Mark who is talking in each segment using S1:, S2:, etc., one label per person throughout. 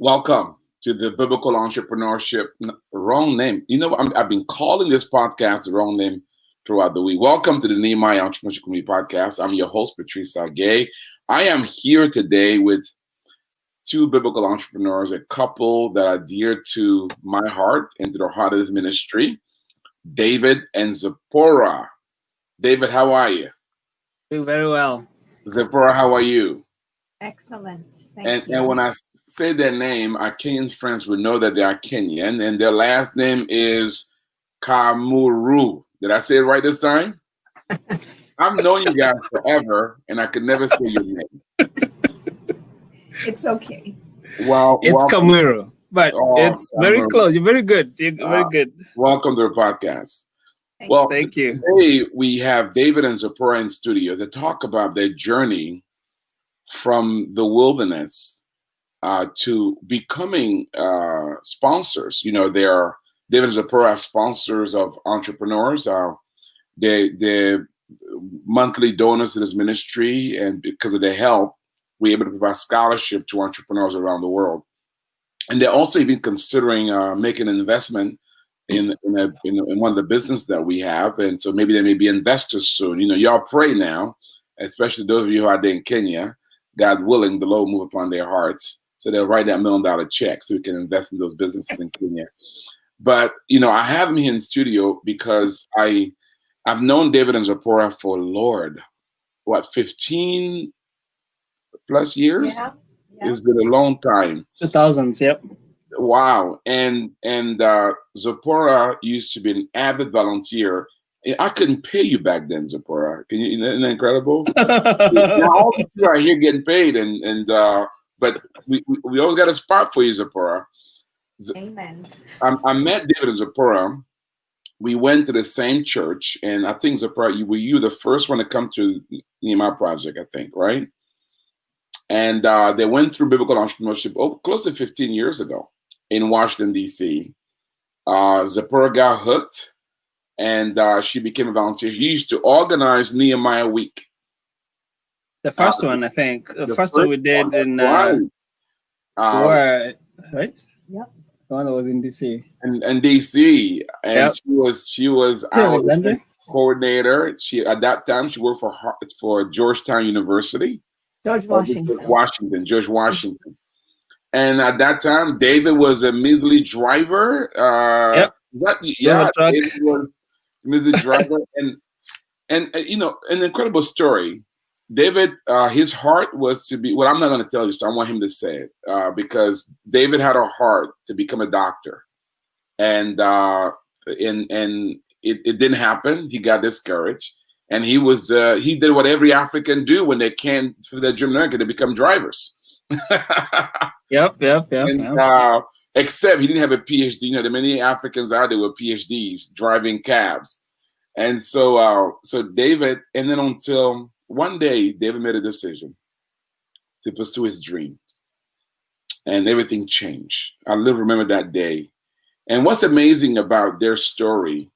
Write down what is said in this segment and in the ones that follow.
S1: Welcome to the Biblical Entrepreneurship. Wrong name. You know, I've been calling this podcast the wrong name throughout the week. Welcome to the Nehemiah Entrepreneurship Community Podcast. I'm your host, Patrice Tsague. I am here today with two biblical entrepreneurs, a couple that are dear to my heart and to the heart of this ministry, David and Zipporah. David, how are you?
S2: Doing very well.
S1: Zipporah, how are you?
S3: Excellent. Thank you.
S1: And when I say their name, our Kenyan friends will know that they are Kenyan, and their last name is Kamuiru. Did I say it right this time? I've known you guys forever, and I could never say your name.
S3: It's okay.
S1: Well,
S2: it's Kamuiru, but it's very
S1: Kamuiru.
S2: Close. You're very good. You're very good.
S1: Welcome to the podcast.
S2: Thank you.
S1: Today we have David and Zipporah in studio to talk about their journey from the wilderness to becoming sponsors. You know, they're David and Zipporah are sponsors of entrepreneurs. They're monthly donors to this ministry, and because of their help, we're able to provide scholarship to entrepreneurs around the world. And they're also even considering making an investment in one of the businesses that we have, and so maybe they may be investors soon. You know, y'all pray now, especially those of you who are there in Kenya. God willing, the Lord move upon their hearts, so they'll write that $1 million check so we can invest in those businesses in Kenya. But you know, I have them here in studio because I've known David and Zipporah for 15 plus years.
S3: Yeah.
S1: It's been a long time.
S2: 2000s, yep.
S1: Wow. And Zipporah used to be an avid volunteer. I couldn't pay you back then, Zipporah. Isn't that incredible? Now all the people are here getting paid, but we always got a spot for you, Zipporah.
S3: Amen.
S1: I met David and Zipporah. We went to the same church, and I think, Zipporah, you were the first one to come to Nehemiah Project, I think, right? And they went through Biblical Entrepreneurship close to 15 years ago in Washington, D.C. Zipporah got hooked, and she became a volunteer. She used to organize Nehemiah Week.
S2: The first one, I think. The first one we did in
S1: right?
S3: Yep.
S2: The one that was in DC.
S1: And DC, and
S2: yep.
S1: she was our coordinator. At that time she worked for Georgetown University.
S3: George
S1: Washington. And at that time, David was a measly driver. David was a measly driver, and you know, an incredible story. David, his heart was to be. Well, I'm not going to tell you, so I want him to say it because David had a heart to become a doctor, and it didn't happen. He got discouraged. And he did what every African do when they can't, for their dream America, to become drivers.
S2: Yep.
S1: And, except he didn't have a PhD. You know, there are many Africans out there with PhDs driving cabs. And so David, and then until one day, David made a decision to pursue his dreams. And everything changed. I remember that day. And what's amazing about their story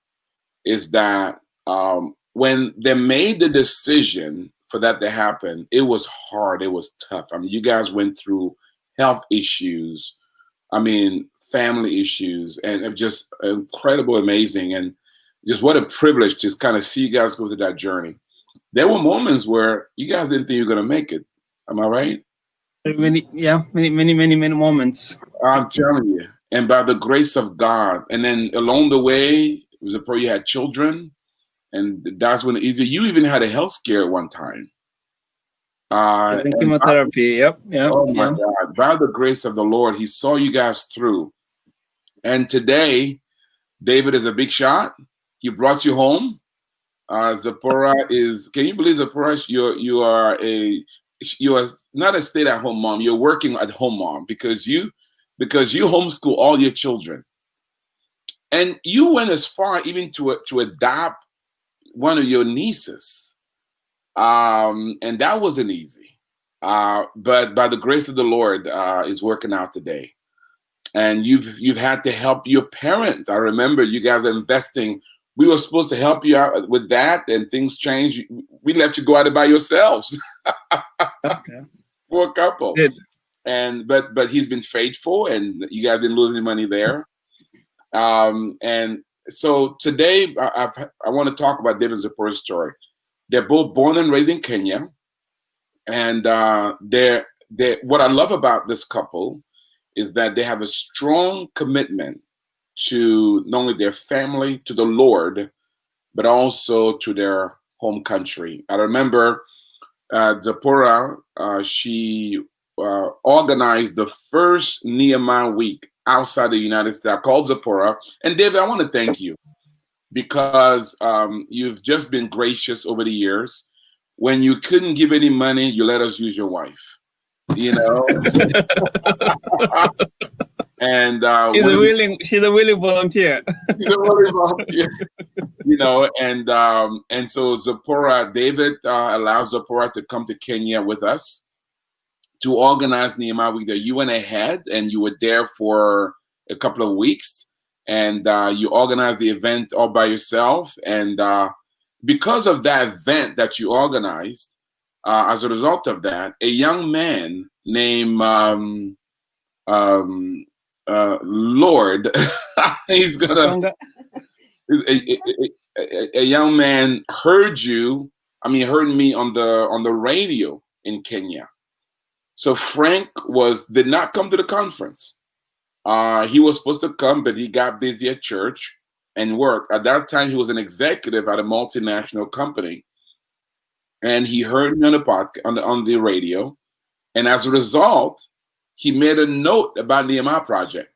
S1: is that when they made the decision for that to happen, it was hard. It was tough. I mean, you guys went through health issues, family issues, and just incredible, amazing. And just what a privilege to kind of see you guys go through that journey. There were moments where you guys didn't think you were going to make it. Am I right?
S2: Many moments.
S1: I'm telling you. And by the grace of God. And then along the way, it was a prayer, you had children. And that's when easier. You even had a health scare at one time.
S2: Chemotherapy. Yep.
S1: Oh my God! By the grace of the Lord, He saw you guys through. And today, David is a big shot. He brought you home. Zipporah is. Can you believe, Zipporah? You are not a stay-at-home mom. You're working at home mom because you homeschool all your children, and you went as far even to adopt one of your nieces, and that wasn't easy, but by the grace of the Lord is working out today. And you've had to help your parents. I remember you guys are investing. We were supposed to help you out with that, and things changed. We let you go at it by yourselves.
S2: Okay.
S1: For a couple. but he's been faithful, and you guys didn't lose any money there. And so today I want to talk about David and Zipporah's story. They're both born and raised in Kenya, and what I love about this couple is that they have a strong commitment to not only their family, to the Lord, but also to their home country. I remember Zipporah, she organized the first Nehemiah week outside the United States. I called Zipporah, and David, I want to thank you because you've just been gracious over the years. When you couldn't give any money, you let us use your wife, you know. And
S2: she's a willing volunteer.
S1: She's a willing volunteer. You know, and so Zipporah, David allowed Zipporah to come to Kenya with us to organize Nehemiah Week. You went ahead and you were there for a couple of weeks, and you organized the event all by yourself. And because of that event that you organized, as a result of that, a young man named Lord, he's gonna. A young man heard me on the radio in Kenya. So Frank did not come to the conference. He was supposed to come, but he got busy at church and work. At that time, he was an executive at a multinational company, and he heard me on the podcast on the radio. And as a result, he made a note about Nehemiah Project.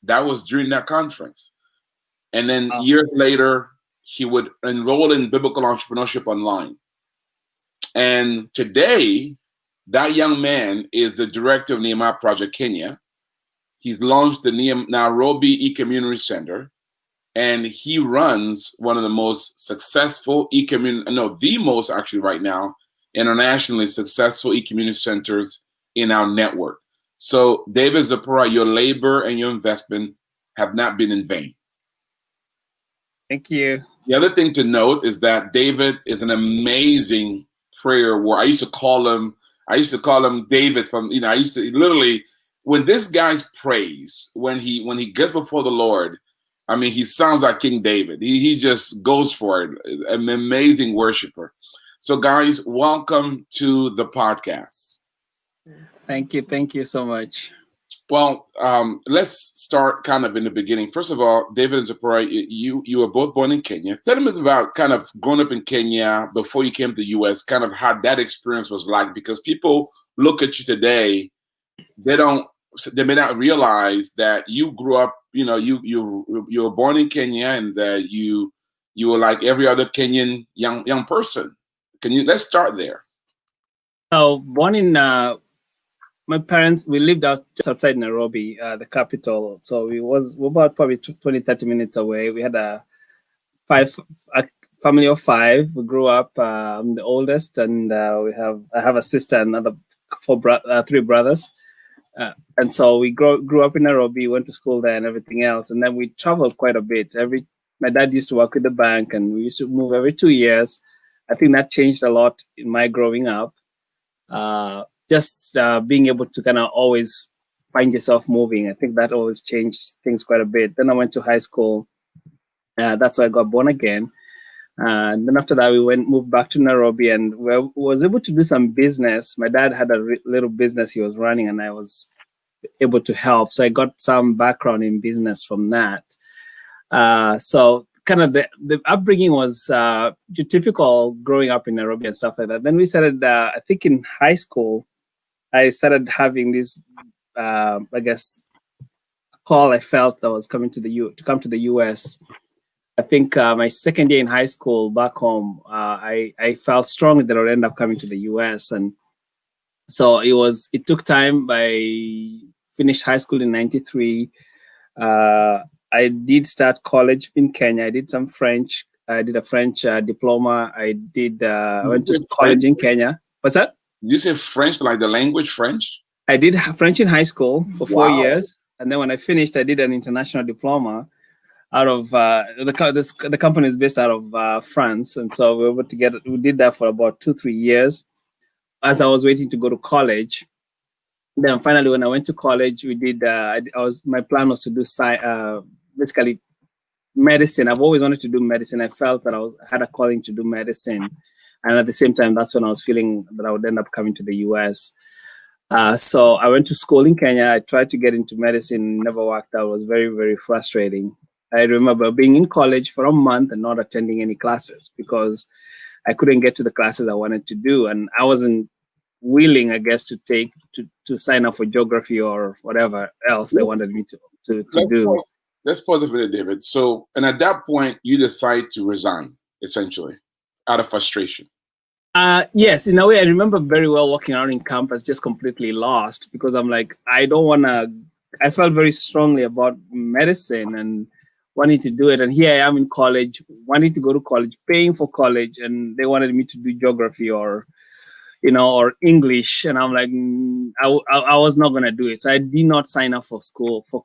S1: That was during that conference. And then years later, he would enroll in Biblical Entrepreneurship online. And today, that young man is the director of Nehemiah Project Kenya. He's launched the Nairobi E-Community Center, and he runs one of the most successful the most actually right now, internationally successful e-community centers in our network. So David Zipporah, your labor and your investment have not been in vain.
S2: Thank you.
S1: The other thing to note is that David is an amazing prayer warrior. I used to call him David from, I used to literally, when this guy prays, when he gets before the Lord, I mean, he sounds like King David. He just goes for it. An amazing worshiper. So guys, welcome to the podcast.
S2: Thank you. Thank you so much.
S1: Well, let's start kind of in the beginning. First of all, David and Zipporah, you were both born in Kenya. Tell them about kind of growing up in Kenya before you came to the U.S., kind of how that experience was like, because people look at you today, they may not realize that you grew up, you were born in Kenya, and that you were like every other Kenyan young person. Let's start there.
S2: Oh, born in my parents, we lived just outside Nairobi, the capital. So we're about probably 20, 30 minutes away. We had a family of 5. We grew up, I'm the oldest, and I have a sister and another 3 brothers. And so we grew up in Nairobi, went to school there and everything else. And then we traveled quite a bit. My dad used to work with the bank, and we used to move every 2 years. I think that changed a lot in my growing up. Just being able to kind of always find yourself moving. I think that always changed things quite a bit. Then I went to high school. That's why I got born again. And then after that, we moved back to Nairobi, and was able to do some business. My dad had a little business he was running, and I was able to help. So I got some background in business from that. So kind of the upbringing was typical growing up in Nairobi and stuff like that. Then we started, I think in high school, I started having this, I guess, call I felt that was coming to come to the US. I think my second year in high school back home, I felt strongly that I would end up coming to the US. And so it took time. I finished high school in 93. I did start college in Kenya. I did some French. I did a French diploma. I went to college in Kenya. What's that?
S1: Did you say French, like the language French?
S2: I did French in high school for 4 years. And then when I finished, I did an international diploma out of the company is based out of France. And so we did that for about 2-3 years. As I was waiting to go to college, Then finally, when I went to college, we did. My plan was to do basically medicine. I've always wanted to do medicine. I felt that had a calling to do medicine, and at the same time, that's when I was feeling that I would end up coming to the U.S. So I went to school in Kenya. I tried to get into medicine, never worked out. It was very, very frustrating. I remember being in college for a month and not attending any classes because I couldn't get to the classes I wanted to do, and I wasn't willing, I guess, to sign up for geography or whatever else they wanted me to do.
S1: Let's pause a minute, David. So, and at that point, you decide to resign, essentially, out of frustration.
S2: Yes, in a way, I remember very well walking around in campus, just completely lost because I'm like, I felt very strongly about medicine and wanting to do it. And here I am in college, wanting to go to college, paying for college, and they wanted me to do geography or English. And I'm like, I was not going to do it. So I did not sign up for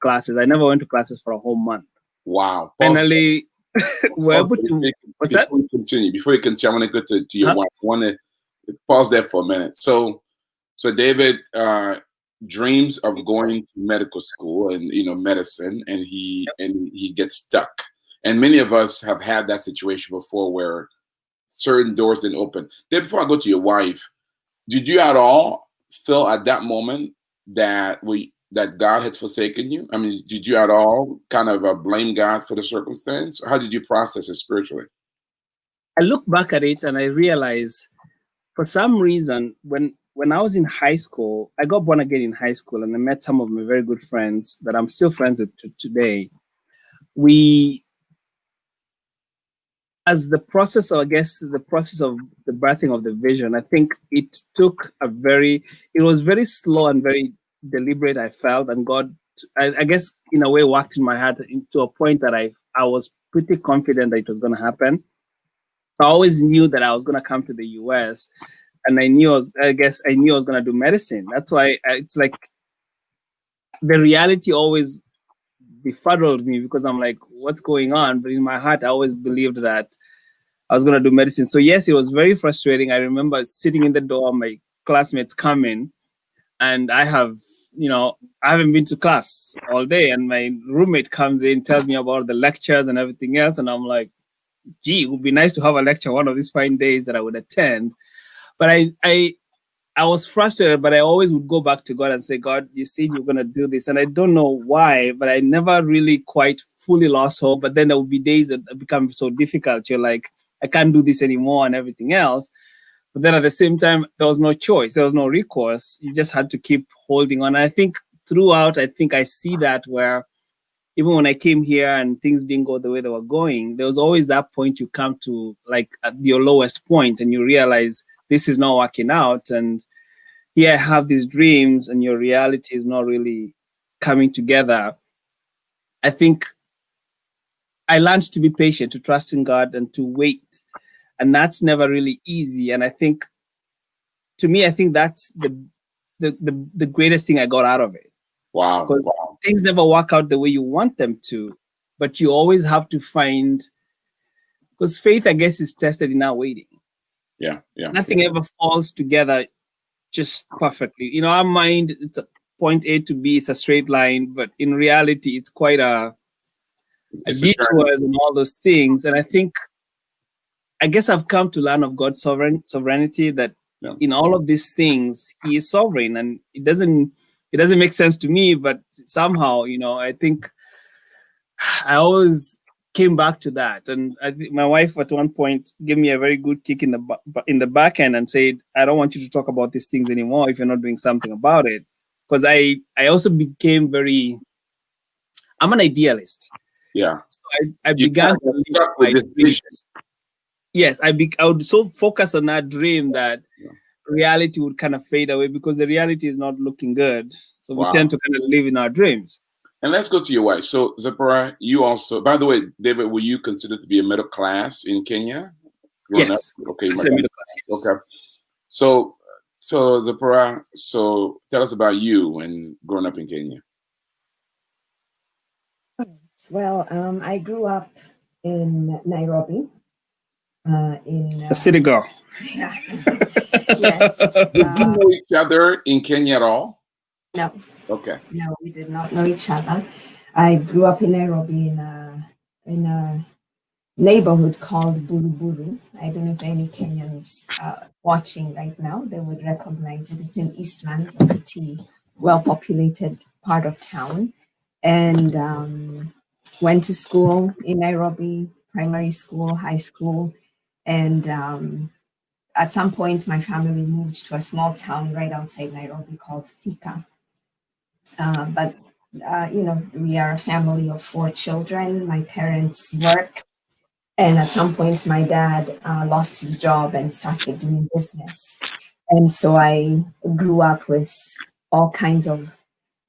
S2: classes. I never went to classes for a whole month.
S1: Wow.
S2: Finally, we're able to, what's that?
S1: Before you continue, I want to go to your wife. I want to pause there for a minute. So David dreams of going to medical school and, medicine, and he gets stuck. And many of us have had that situation before where certain doors didn't open. David, before I go to your wife, did you at all feel at that moment that God had forsaken you? I mean, did you at all kind of blame God for the circumstance? Or how did you process it spiritually?
S2: I look back at it and I realize for some reason, when I was in high school, I got born again in high school and I met some of my very good friends that I'm still friends with today. As the process of the birthing of the vision, I think it was very slow and very deliberate, I felt, and God, I guess, in a way, worked in my heart to a point that I was pretty confident that it was going to happen. I always knew that I was going to come to the US, and I knew I was going to do medicine. That's why it's like the reality always befuddled me because I'm like, what's going on? But in my heart, I always believed that I was going to do medicine. So yes, it was very frustrating. I remember sitting in the door, my classmates come in, and I haven't been to class all day. And my roommate comes in, tells me about the lectures and everything else. And I'm like, gee, it would be nice to have a lecture one of these fine days that I would attend. But I was frustrated, but I always would go back to God and say, God, you said you're going to do this. And I don't know why, but I never really quite fully lost hope. But then there would be days that become so difficult. You're like, I can't do this anymore and everything else. But then at the same time, there was no choice. There was no recourse. You just had to keep holding on. I think throughout, I see that where even when I came here and things didn't go the way they were going, there was always that point you come to, like at your lowest point, and you realize this is not working out. And here I have these dreams and your reality is not really coming together. I think I learned to be patient, to trust in God and to wait. And that's never really easy. And I think, to me, that's the greatest thing I got out of it.
S1: Wow.
S2: Because things never work out the way you want them to, but you always have to find, because faith, I guess, is tested in our waiting.
S1: Yeah.
S2: Nothing ever falls together just perfectly. In our mind, it's a point A to B, it's a straight line, but in reality, it's quite a detours and all those things. And I guess I've come to learn of God's sovereignty, that in all of these things, He is sovereign, and it doesn't make sense to me, but somehow, I think I always came back to that. And I think my wife at one point gave me a very good kick in the back end and said, I don't want you to talk about these things anymore if you're not doing something about it. Because I also became I'm an idealist.
S1: Yeah.
S2: So I began to live my dreams. Yes, I would so focus on that dream that reality would kind of fade away because the reality is not looking good. So we tend to kind of live in our dreams.
S1: And let's go to your wife. So Zipporah, you also, by the way, David, were you considered to be a middle class in Kenya?
S2: Yes.
S1: Okay.
S2: Middle class, yes.
S1: Okay. So Zipporah, so tell us about you and growing up in Kenya.
S3: Well, I grew up in Nairobi.
S2: A city girl.
S3: Yeah. Yes.
S1: Did you know each other in Kenya at all?
S3: No,
S1: Okay.
S3: no, we did not know each other. I grew up in Nairobi in a neighborhood called Buruburu. I don't know if any Kenyans watching right now, they would recognize it. It's in Eastlands, a pretty well-populated part of town. And went to school in Nairobi, primary school, high school. And at some point, my family moved to a small town right outside Nairobi called Thika. But we are a family of 4 children. My parents work. And at some point, my dad lost his job and started doing business. And so I grew up with all kinds of,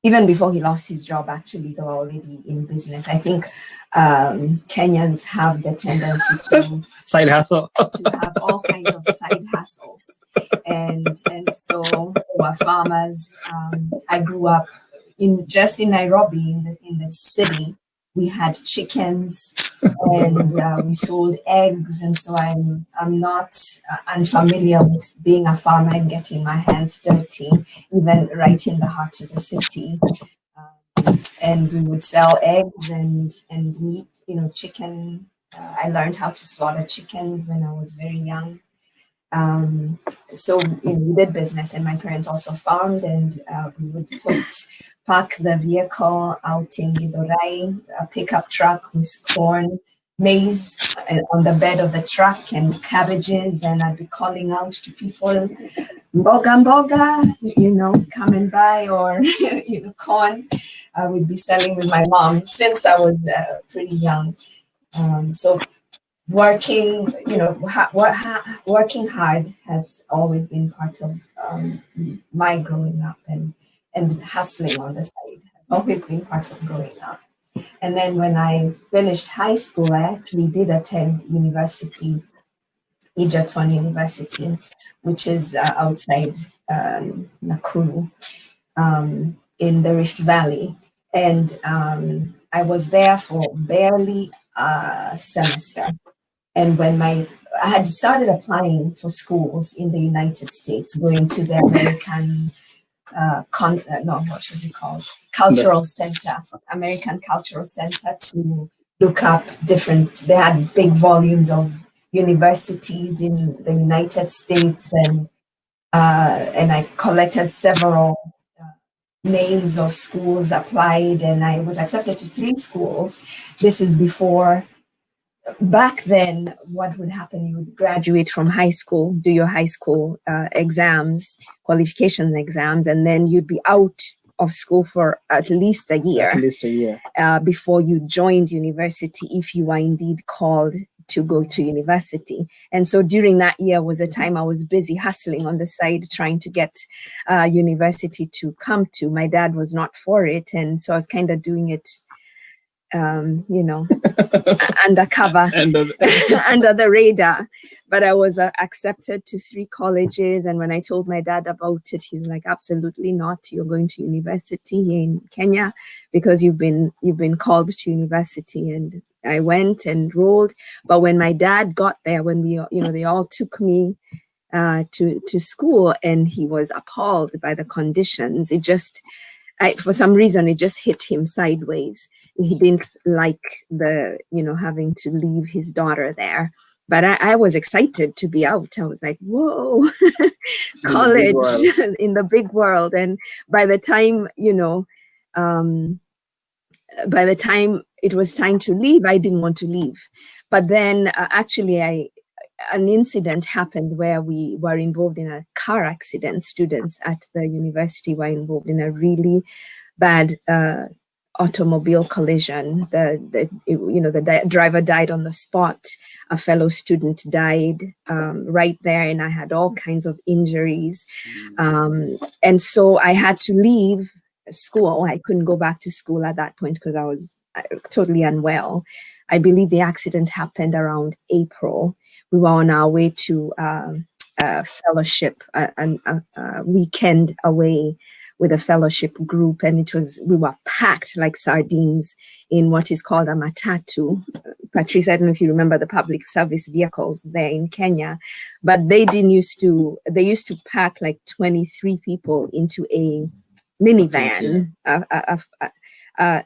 S3: even before he lost his job, actually, they were already in business. I think Kenyans have the tendency to
S2: side hustle,
S3: to have all kinds of side hustles. And so we're farmers. I grew up in Nairobi, in the city. We had chickens and we sold eggs, and so I'm not unfamiliar with being a farmer and getting my hands dirty, even right in the heart of the city. And we would sell eggs and meat, chicken. I learned how to slaughter chickens when I was very young. So we did business, and my parents also farmed, and we would park the vehicle out in Gidorai, a pickup truck with corn, maize on the bed of the truck, and cabbages, and I'd be calling out to people, mboga mboga, come and buy, or corn. I would be selling with my mom since I was pretty young. So working, working hard has always been part of my growing up, and hustling on the side has always been part of growing up. And then when I finished high school, I actually did attend university, Egerton University, which is outside Nakuru, in the Rift Valley. And I was there for barely a semester. And when I had started applying for schools in the United States, going to the American, Cultural Center, American Cultural Center, to look up they had big volumes of universities in the United States, and I collected several names of schools, applied, and I was accepted to 3 schools. This is before. Back then, what would happen, you would graduate from high school, do your high school exams, qualification exams, and then you'd be out of school for at least a year. Before you joined university, if you are indeed called to go to university. And so during that year was a time I was busy hustling on the side, trying to get university to come to. My dad was not for it, and so I was kind of doing it undercover, under the radar. But I was accepted to 3 colleges, and when I told my dad about it, he's like, absolutely not, you're going to university in Kenya because you've been called to university. And I went and enrolled. But when my dad got there, when they all took me to school, and he was appalled by the conditions. For some reason, it just hit him sideways. He didn't like having to leave his daughter there. But I was excited to be out. I was like, whoa, college in the big world. And by the time, it was time to leave, I didn't want to leave. But then an incident happened where we were involved in a car accident. Students at the university were involved in a really bad automobile collision. The driver died on the spot. A fellow student died right there, and I had all kinds of injuries. And so I had to leave school. I couldn't go back to school at that point because I was totally unwell. I believe the accident happened around April. We were on our way to a fellowship, a weekend away with a fellowship group, and we were packed like sardines in what is called a matatu. Patrice, I don't know if you remember the public service vehicles there in Kenya, but they used to pack like 23 people into a minivan.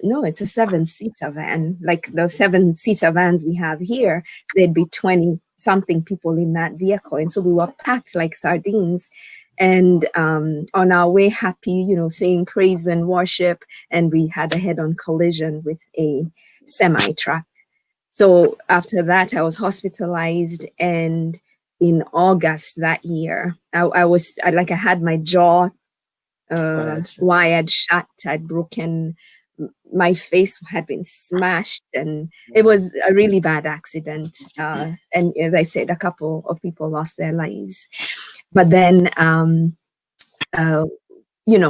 S3: No, it's a 7-seater van. Like the 7-seater vans we have here, there'd be 20 something people in that vehicle. And so we were packed like sardines. And on our way, happy, saying praise and worship. And we had a head-on collision with a semi-truck. So after that, I was hospitalized. And in August that year, I had my jaw wired shut. I'd broken, my face had been smashed, and it was a really bad accident. And as I said, a couple of people lost their lives. But then,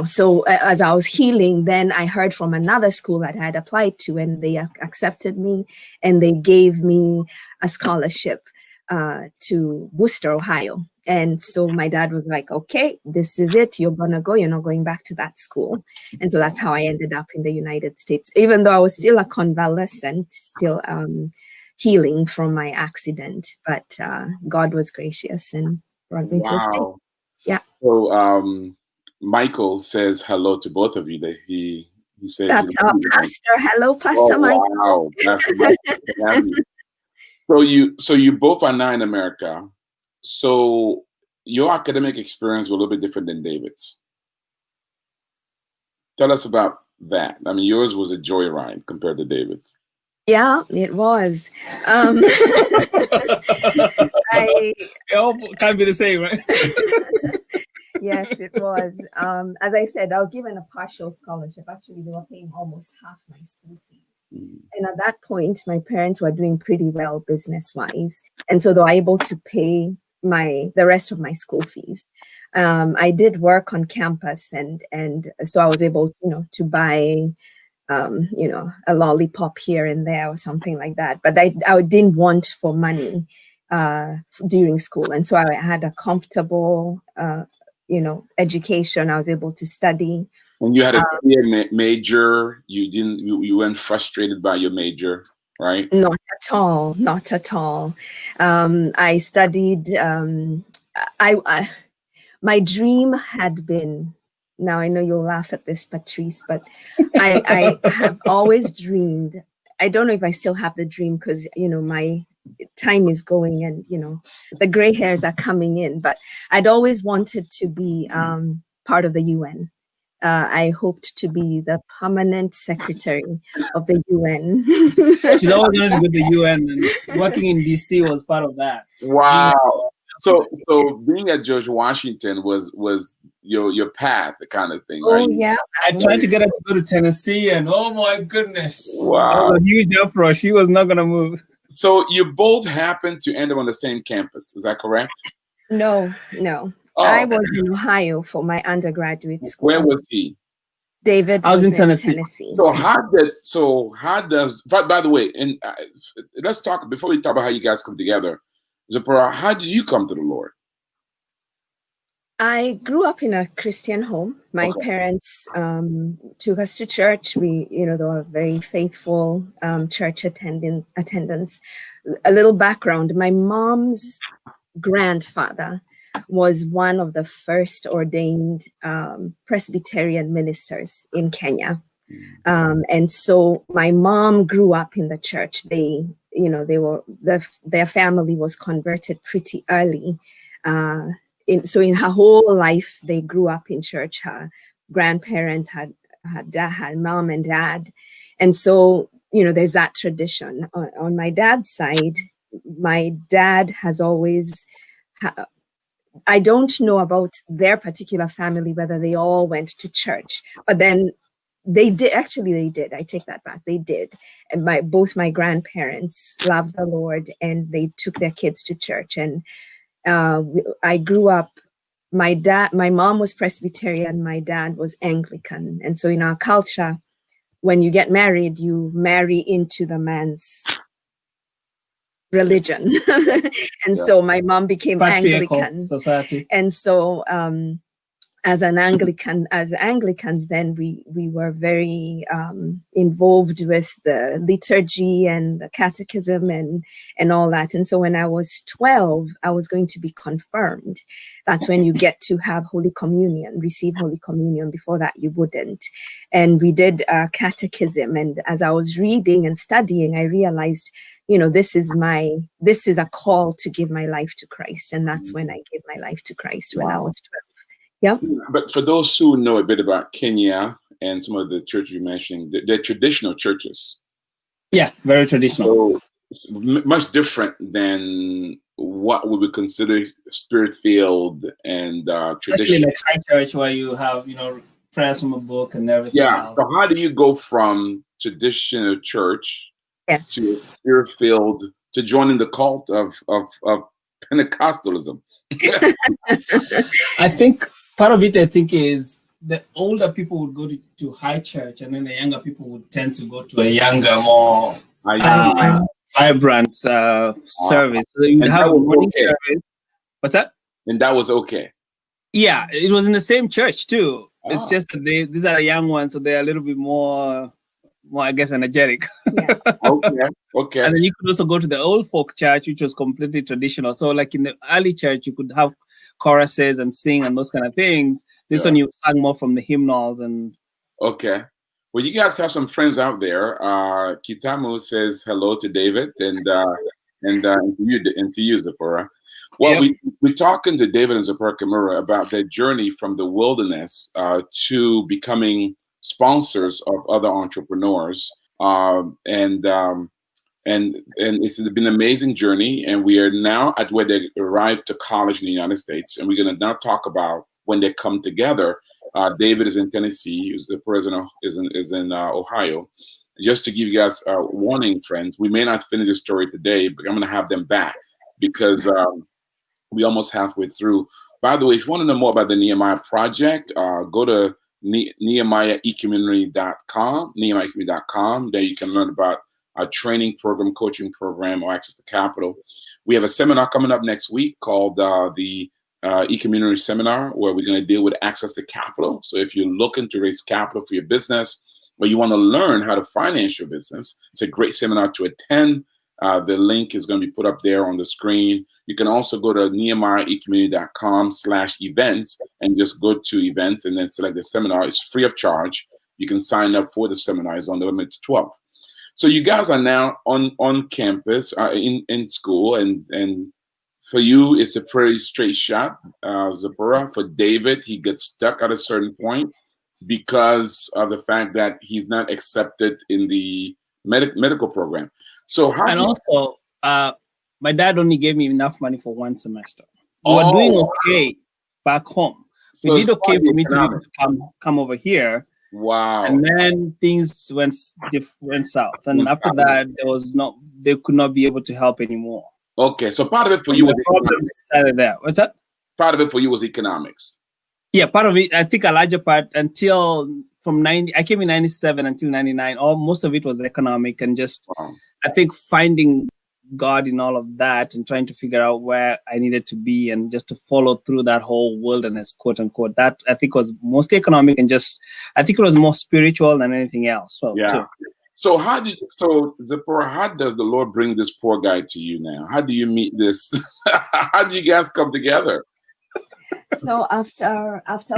S3: so as I was healing, then I heard from another school that I had applied to, and they accepted me, and they gave me a scholarship to Worcester, Ohio. And so my dad was like, okay, this is it. You're going to go. You're not going back to that school. And so that's how I ended up in the United States, even though I was still a convalescent, still healing from my accident. But God was gracious and brought me to the States. Yeah.
S1: So Michael says hello to both of you. That he says
S3: that's our pastor. Hello, Pastor Michael.
S1: Wow, Pastor Michael. So you both are now in America. So your academic experience was a little bit different than David's. Tell us about that. I mean, yours was a joyride compared to David's.
S3: Yeah, it was.
S2: It all can't be the same, right?
S3: Yes, it was. As I said, I was given a partial scholarship. Actually, they were paying almost half my school fees. And at that point, my parents were doing pretty well business-wise. And so they were able to pay the rest of my school fees. I did work on campus, and so I was able, to buy, a lollipop here and there or something like that. But I didn't want for money during school. And so I had a comfortable, education. I was able to study.
S1: When you had a clear major, you weren't frustrated by your major, right?
S3: Not at all. Not at all. I studied. My dream had been. Now I know you'll laugh at this, Patrice, but I have always dreamed. I don't know if I still have the dream because my time is going and the gray hairs are coming in. But I'd always wanted to be part of the UN. I hoped to be the permanent secretary of the UN.
S2: She's always wanted to go to the UN, and working in DC was part of that.
S1: Wow. So being at George Washington was your path, the kind of thing, right?
S3: Oh yeah.
S2: I tried to get her to go to Tennessee, and oh my goodness,
S1: wow,
S2: that was a huge uproar. She was not gonna move.
S1: So you both happened to end up on the same campus, is that correct?
S3: No. Oh. I was in Ohio for my undergraduate school.
S1: Where was he?
S3: David.
S2: I was in Tennessee.
S1: So how does? By the way, and let's talk before we talk about how you guys come together. Zipporah, how did you come to the Lord?
S3: I grew up in a Christian home. My parents took us to church. We, they were very faithful church attendance. A little background: my mom's grandfather was one of the first ordained Presbyterian ministers in Kenya. And so my mom grew up in the church. Their family was converted pretty early. So in her whole life, they grew up in church. Her grandparents had mom and dad. And so, there's that tradition. On my dad's side, my dad has always, I don't know about their particular family, whether they all went to church, but then they did. Actually, they did. I take that back. They did. And both my grandparents loved the Lord, and they took their kids to church. And I grew up, my mom was Presbyterian, my dad was Anglican. And so in our culture, when you get married, you marry into the man's religion. And so my mom became Anglican
S2: society.
S3: And so as Anglicans, then we were very involved with the liturgy and the catechism and all that. And so when I was 12, I was going to be confirmed. That's when you get to have Holy Communion, receive Holy Communion. Before that, you wouldn't. And we did catechism. And as I was reading and studying, I realized, this is a call to give my life to Christ. And that's when I gave my life to Christ, when I was 12. Yeah.
S1: But for those who know a bit about Kenya and some of the churches you're mentioning, they're traditional churches.
S2: Yeah, very traditional.
S1: So much different than what we would consider spirit-filled and traditional.
S2: Especially like high church where you have, prayers from a book and everything else.
S1: So how do you go from traditional church
S3: Yes.
S1: to spirit-filled to joining the cult of Pentecostalism?
S2: I think part of it, is the older people would go to high church, and then the younger people would tend to go to a younger, more vibrant service. So you'd have a morning service. What's that?
S1: And that was okay.
S2: Yeah, it was in the same church too. It's just that these are the young ones, so they're a little bit more, I guess, energetic.
S3: Yes.
S1: Okay.
S2: And then you could also go to the old folk church, which was completely traditional. So like in the early church, you could have choruses and sing and those kind of things. This one you sang more from the hymnals and.
S1: Okay. Well, you guys have some friends out there. Kitamu says hello to David and to you, Zipporah. Well, we're talking to David and Zipporah Kamuiru about their journey from the wilderness to becoming sponsors of other entrepreneurs. And it's been an amazing journey. And we are now at where they arrived to college in the United States. And we're going to now talk about when they come together. David is in Tennessee. The president is in Ohio. Just to give you guys a warning, friends, we may not finish the story today, but I'm going to have them back because we almost halfway through. By the way, if you want to know more about the Nehemiah Project, go to NehemiahEcommunity.com. There you can learn about our training program, coaching program, or access to capital. We have a seminar coming up next week called the E-Community Seminar, where we're going to deal with access to capital. So if you're looking to raise capital for your business, or you want to learn how to finance your business, it's a great seminar to attend. The link is going to be put up there on the screen. You can also go to NehemiahEcommunity.com/events and just go to events and then select the seminar. It's free of charge. You can sign up for the seminar. It's on the 11th to 12th. So you guys are now on campus, in school, and for you, it's a pretty straight shot, Zipporah. For David, he gets stuck at a certain point because of the fact that he's not accepted in the medical program. So how?
S2: And also, my dad only gave me enough money for one semester. We were doing okay back home. So we did okay for me to be able to come over here.
S1: Wow.
S2: And then things went south. And after that, they could not be able to help anymore.
S1: Okay, so part of it for you was
S2: economics. Started there. What's that?
S1: Part of it for you was economics.
S2: Yeah, part of it. I think a larger part until from 90. I came in 97 until 99. Most of it was economic and just I think finding God in all of that and trying to figure out where I needed to be and just to follow through that whole wilderness, quote unquote. That I think was mostly economic and just I think it was more spiritual than anything else. So too.
S1: So Zipporah, how does the Lord bring this poor guy to you now? How do you meet this? How do you guys come together?
S3: So after Worcester,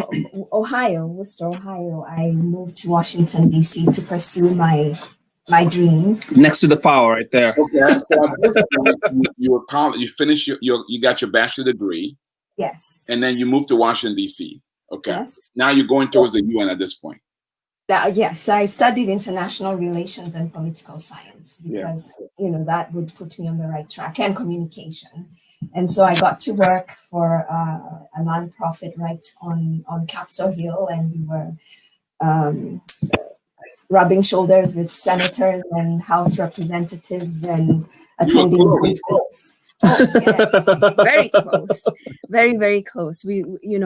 S3: Ohio, I moved to Washington, D.C. to pursue my dream.
S2: Next to the power right there.
S1: Okay. So you finished you got your bachelor degree.
S3: Yes.
S1: And then you moved to Washington, D.C. Okay.
S3: Yes.
S1: Now you're going towards the UN at this point.
S3: Yes, I studied international relations and political science because, that would put me on the right track, and communication. And so I got to work for a nonprofit right on Capitol Hill, and we were rubbing shoulders with senators and House representatives and attending briefings. Oh, yes. Very close, very, very close. We,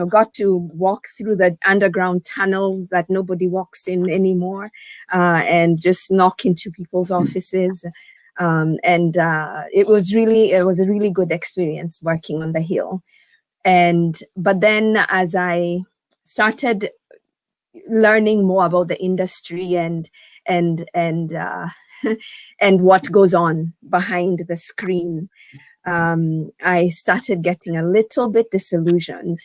S3: got to walk through the underground tunnels that nobody walks in anymore, and just knock into people's offices. It was a really good experience working on the Hill. But then as I started learning more about the industry and and what goes on behind the screen, I started getting a little bit disillusioned.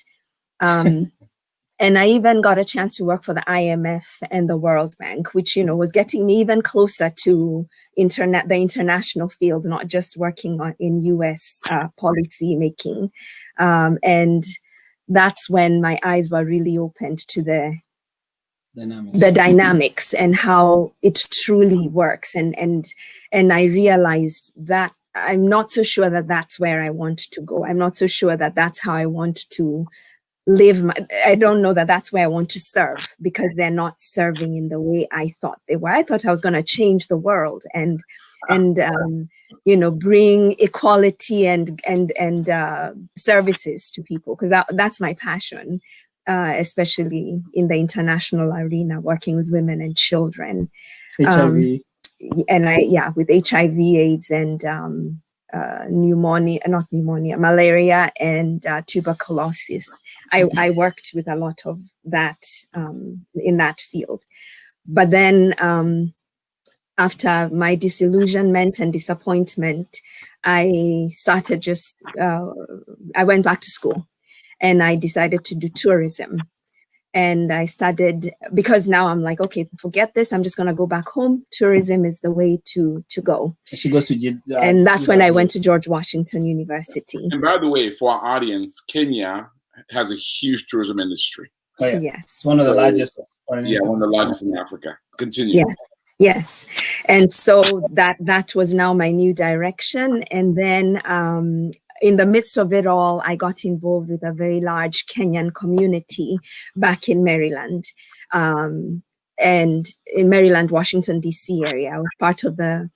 S3: And I even got a chance to work for the IMF and the World Bank, which, was getting me even closer to the international field, not just working in US policy making. And that's when my eyes were really opened to the dynamics and how it truly works. And I realized that I'm not so sure that that's where I want to go. I'm not so sure that that's how I want to live. I don't know that that's where I want to serve, because they're not serving in the way I thought they were. I thought I was going to change the world and bring equality and services to people, because that's my passion, especially in the international arena, working with women and children.
S2: HIV.
S3: With HIV, AIDS, and malaria and tuberculosis. I worked with a lot of that in that field. But then after my disillusionment and disappointment, I started I went back to school and I decided to do tourism. And I started, because now I'm like, okay, forget this. I'm just going to go back home. Tourism is the way to go.
S2: She goes to
S3: and that's when I went to George Washington University.
S1: And by the way, for our audience, Kenya has a huge tourism industry.
S2: Oh, yeah.
S3: Yes.
S2: It's one of the largest.
S1: One of the largest in Africa. Continue.
S3: Yeah. Yes. And so that was now my new direction. And then in the midst of it all, I got involved with a very large Kenyan community back in Maryland. And in Maryland, Washington, D.C. area. I was part of the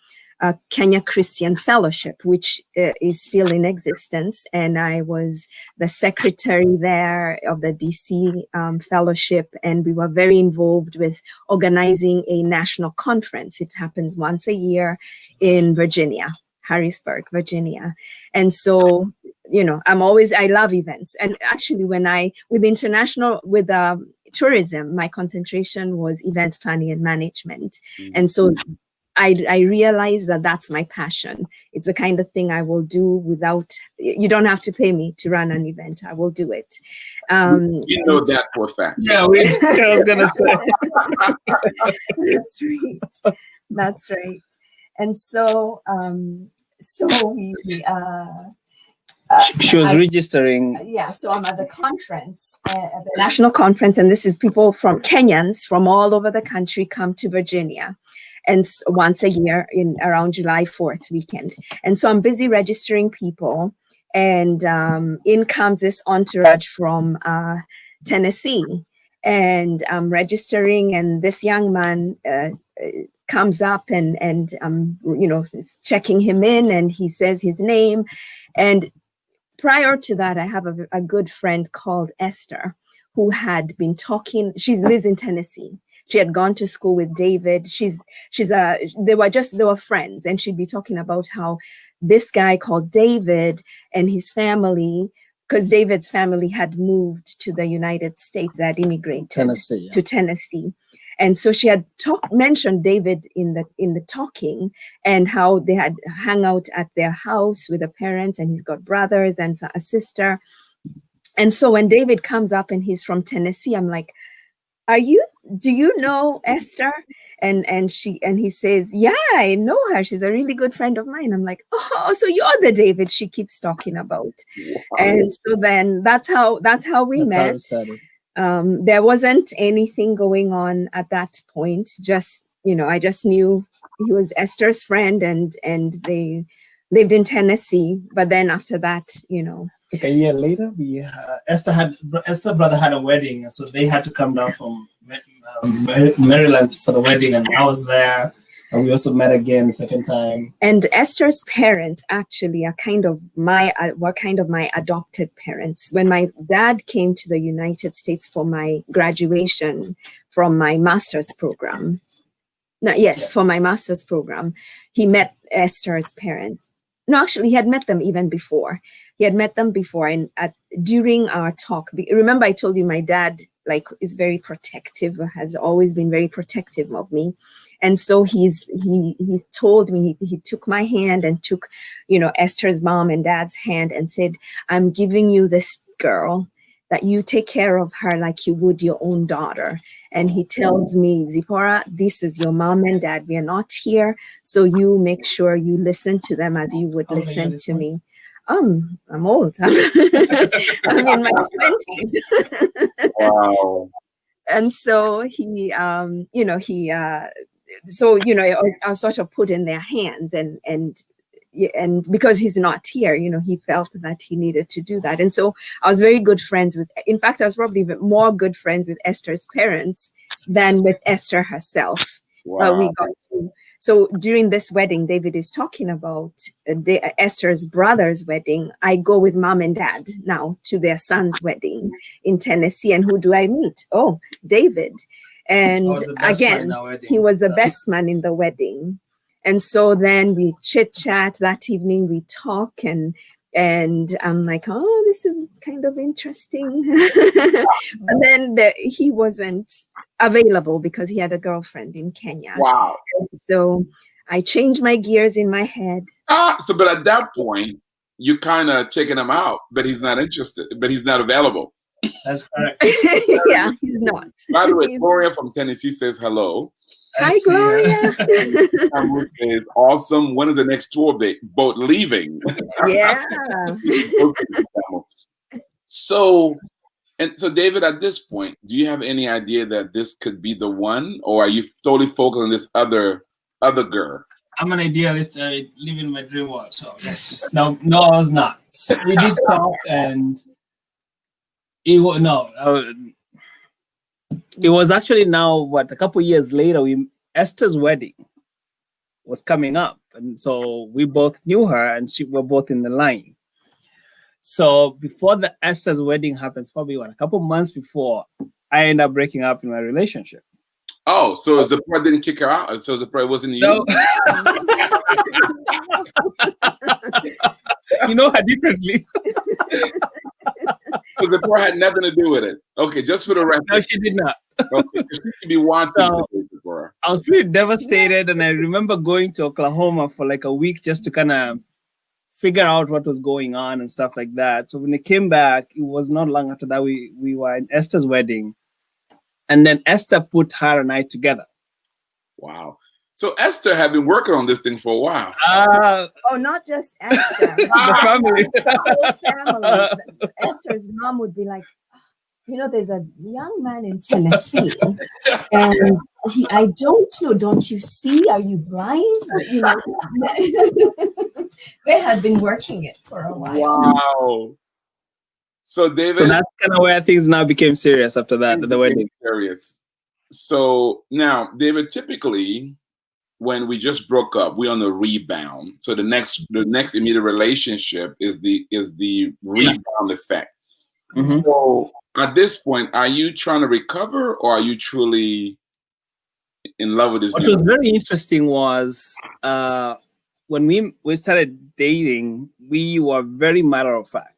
S3: Kenya Christian Fellowship, which is still in existence. And I was the secretary there of the D.C. Fellowship. And we were very involved with organizing a national conference. It happens once a year in Virginia. Harrisburg, Virginia. And so, I love events. And actually with tourism, my concentration was event planning and management. And so I realized that that's my passion. It's the kind of thing I will do you don't have to pay me to run an event. I will do it.
S1: You know that for a fact.
S2: Yeah, I was going to
S3: say. That's right. And so,
S2: she was registering.
S3: Yeah, so I'm at the conference, at the national conference, and this is people Kenyans from all over the country come to Virginia, and once a year around July 4th weekend. And so I'm busy registering people, and in comes this entourage from Tennessee, and I'm registering, and this young man comes up and checking him in, and he says his name. And prior to that, I have a good friend called Esther, who had been talking. She lives in Tennessee. She had gone to school with David. They were friends, and she'd be talking about how this guy called David and his family, because David's family had moved to the United States, that immigrated to Tennessee. And so she had mentioned David in the talking, and how they had hung out at their house with the parents, and he's got brothers and a sister. And so when David comes up and he's from Tennessee, I'm like, do you know Esther? And he says, yeah, I know her. She's a really good friend of mine. I'm like, oh, so you're the David she keeps talking about. Wow. And so then that's how we met.
S2: How it started.
S3: There wasn't anything going on at that point. Just, I just knew he was Esther's friend, and they lived in Tennessee. But then after that,
S2: Like a year later, Esther's brother had a wedding, and so they had to come down from Maryland for the wedding, and I was there. And we also met again the second time.
S3: And Esther's parents actually were kind of my adopted parents. When my dad came to the United States for my graduation from my master's program, for my master's program, he met Esther's parents. No, actually, he had met them even before. And during our talk, remember I told you my dad
S4: is very protective, has always been very protective of me. And so he told me, he took my hand and took, Esther's mom and dad's hand and said, I'm giving you this girl, that you take care of her like you would your own daughter. And he tells me, Zipporah, this is your mom and dad. We are not here. So you make sure you listen to them as you would listen to me. I'm old. I'm in my 20s.
S1: Wow.
S4: And so I sort of put in their hands and because he's not here, he felt that he needed to do that. And so I was very good friends in fact, I was probably even more good friends with Esther's parents than with Esther herself.
S1: Wow.
S4: So during this wedding, David is talking about Esther's brother's wedding. I go with mom and dad now to their son's wedding in Tennessee. And who do I meet? Oh, David. And again, he was the best man in the wedding. And so then we chit chat that evening, we talk, and I'm like, oh, this is kind of interesting. But then he wasn't available because he had a girlfriend in Kenya.
S1: Wow.
S4: So I changed my gears in my head.
S1: But at that point, you kind of checking him out, but he's not interested, but he's not available.
S2: That's correct.
S4: Yeah, he's not.
S1: By the way, Gloria from Tennessee says hello.
S4: Hi, Gloria.
S1: Is awesome. When is the next tour boat leaving?
S4: Yeah.
S1: So David, at this point, do you have any idea that this could be the one, or are you totally focused on this other girl?
S2: I'm an idealist. I live in my dream world. So yes, no, I was not. We did talk, and it was actually a couple years later, Esther's wedding was coming up. And so we both knew her and we're both in the line. So before the Esther's wedding happens, probably a couple months before, I end up breaking up in my relationship.
S1: Oh, so Zipporah didn't kick her out? So Zipporah wasn't you?
S2: No. You know her differently.
S1: So Zipporah had nothing to do with it. Okay, just for the record.
S2: No, she did not.
S1: Okay, she could be wanting to do Zipporah.
S2: I was pretty devastated, and I remember going to Oklahoma for a week just to kind of figure out what was going on and stuff like that. So when they came back, it was not long after that we were in Esther's wedding, and then Esther put her and I together.
S1: Wow. So Esther had been working on this thing for a while.
S4: Not just Esther.
S2: The family.
S4: The whole family. Esther's mom would be like, there's a young man in Tennessee, and I don't know, don't you see? Are you blind?
S3: They had been working it for a while.
S1: Wow. So David,
S2: so that's kind of where things now became serious after that, the wedding.
S1: Serious. So now, David, typically, when we just broke up, we're on the rebound. So the next immediate relationship is the rebound effect. Mm-hmm. So at this point, are you trying to recover, or are you truly in love with this?
S2: What was very interesting was when we started dating, we were very matter of fact.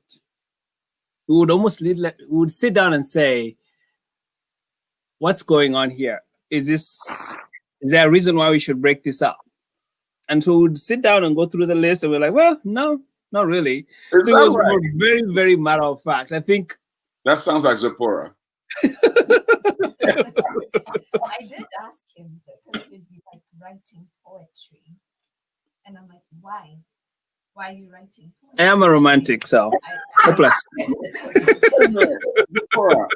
S2: We would almost we would sit down and say, "What's going on here? Is there a reason why we should break this up?" And so we would sit down and go through the list, and we're like, "Well, no, not really." So it was very, very matter of fact. I think
S1: that sounds like Zipporah.
S3: I did ask him because he'd be writing poetry, and I'm like, "Why? Why are you writing poetry?"
S2: I am a romantic, so hopeless.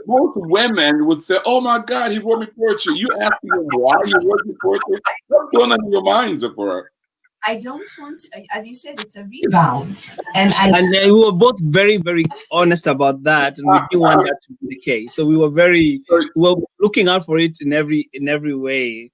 S1: Most women would say, "Oh my God, he wrote me poetry." You asking him why he wrote me poetry? What's going on in your mind, Zipporah?
S3: I don't want to, as you said, it's a rebound. And
S2: we were both very, very honest about that, and we didn't want that to be the case. So we were looking out for it in every way.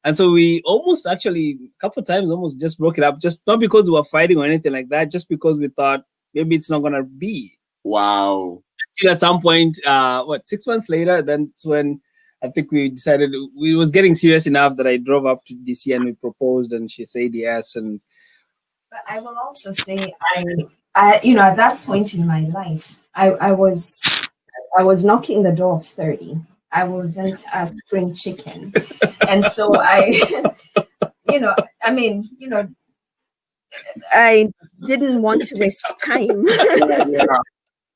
S2: And so we almost actually a couple of times almost just broke it up, just not because we were fighting or anything like that, just because we thought maybe it's not gonna be.
S1: Wow.
S2: Until at some point, 6 months later, that's when I think we decided we was getting serious enough that I drove up to DC and we proposed, and she said yes.
S3: But I will also say, I at that point in my life, I was I was knocking the door of 30. I wasn't a spring chicken. And so I
S4: didn't want to waste time.
S1: Yeah.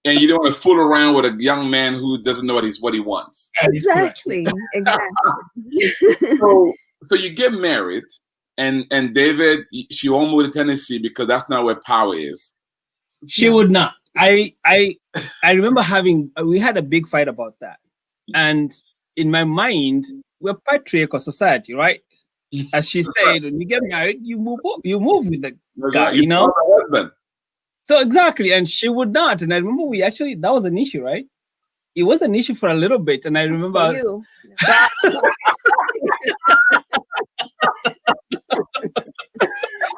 S1: And you don't want to fool around with a young man who doesn't know what he wants.
S4: Exactly.
S1: So you get married, and David, she won't move to Tennessee because that's not where power is.
S2: She would not. I remember we had a big fight about that. And in my mind, we're patriarchal society, right? As she said, when you get married, you move with the guy, you know?
S1: Husband.
S2: So exactly, and she would not. And I remember that was an issue, right? It was an issue for a little bit, and I remember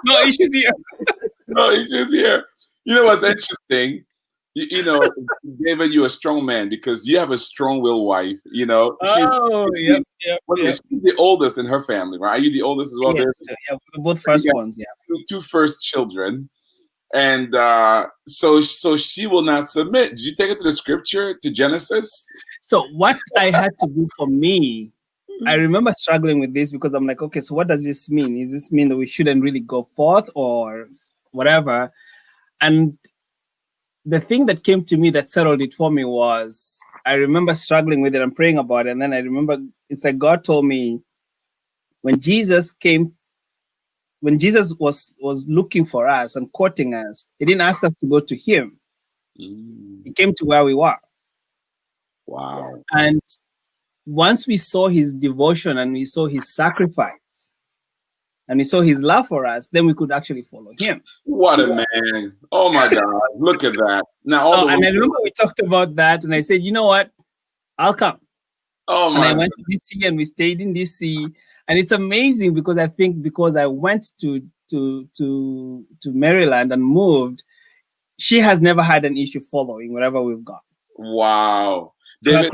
S2: no issues here.
S1: No issues here. You know what's interesting? You know, David, you're a strong man because you have a strong-willed wife. You know,
S2: she's
S1: the oldest in her family, right? Are you the oldest as well?
S2: Yes, yeah, both first ones. Yeah,
S1: two first children. And so she will not submit. Did you take it to the scripture, to Genesis?
S2: So what I had to do for me, I remember struggling with this because I'm like, okay, so what does this mean? Does this mean that we shouldn't really go forth or whatever? And the thing that came to me that settled it for me was, I remember struggling with it and praying about it. And then I remember it's like God told me when Jesus was looking for us and courting us, he didn't ask us to go to him. He came to where we were.
S1: Wow.
S2: And once we saw his devotion and we saw his sacrifice and we saw his love for us, then we could actually follow him.
S1: What a man. Oh my God. Look at that. Now,
S2: and I remember we talked about that and I said, you know what? I'll come.
S1: Oh my
S2: And I went to DC and we stayed in DC. And it's amazing because I think because I went to Maryland and moved, she has never had an issue following wherever we've gone.
S1: Wow.
S2: And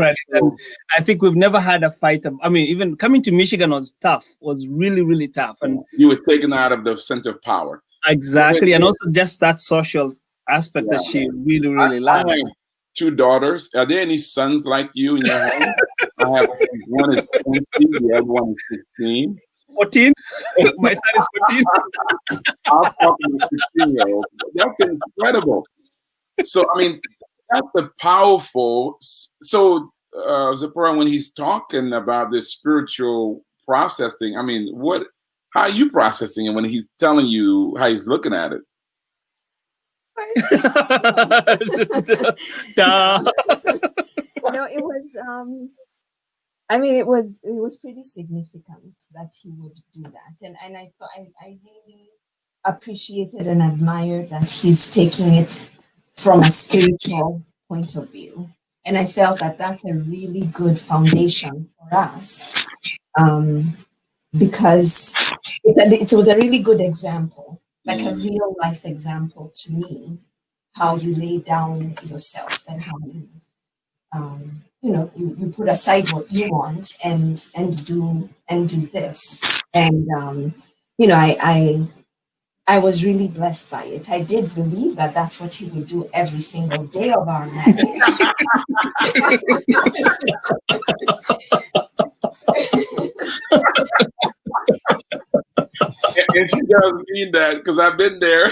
S2: I think we've never had a fight. I mean, even coming to Michigan was really, really tough. And
S1: you were taken out of the center of power.
S2: Exactly. And also just that social aspect that she really, really loved.
S1: I have 2 daughters. Are there any sons like you in your home? I have one is 20, the other one is 16.
S2: 14? My son is 14.
S1: I'll talk to the 16-year-old. That's incredible. So, I mean, that's a powerful. So, Zipporah, when he's talking about this spiritual processing, I mean, how are you processing it when he's telling you how he's looking at it?
S3: It was. I mean, it was pretty significant that he would do that, and I thought I really appreciated and admired that he's taking it from a spiritual point of view, and I felt that that's a really good foundation for us, because it was a really good example, like a real life example to me, how you lay down yourself and how you. You put aside what you want and do this. And I was really blessed by it. I did believe that that's what he would do every single day of our marriage.
S1: And she doesn't mean that because I've been there.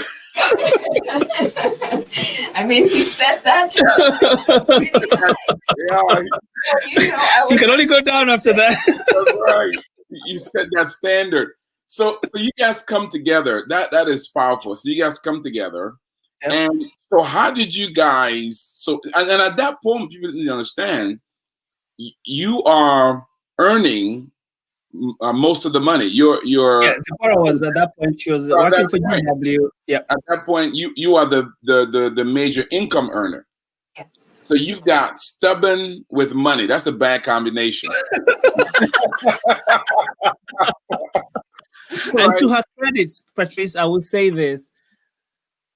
S3: I mean, he said that.
S2: You can only go down after that.
S1: That's right. You set that standard. So you guys come together. That is powerful. So you guys come together. Yep. And so how did you guys? And at that point, people didn't understand. You are earning most of the money.
S2: Zipporah was at that point. She was working for GW. Yeah.
S1: At that point, you are the major income earner.
S3: Yes.
S1: So you've got stubborn with money. That's a bad combination.
S2: And to her credit, Patrice, I will say this: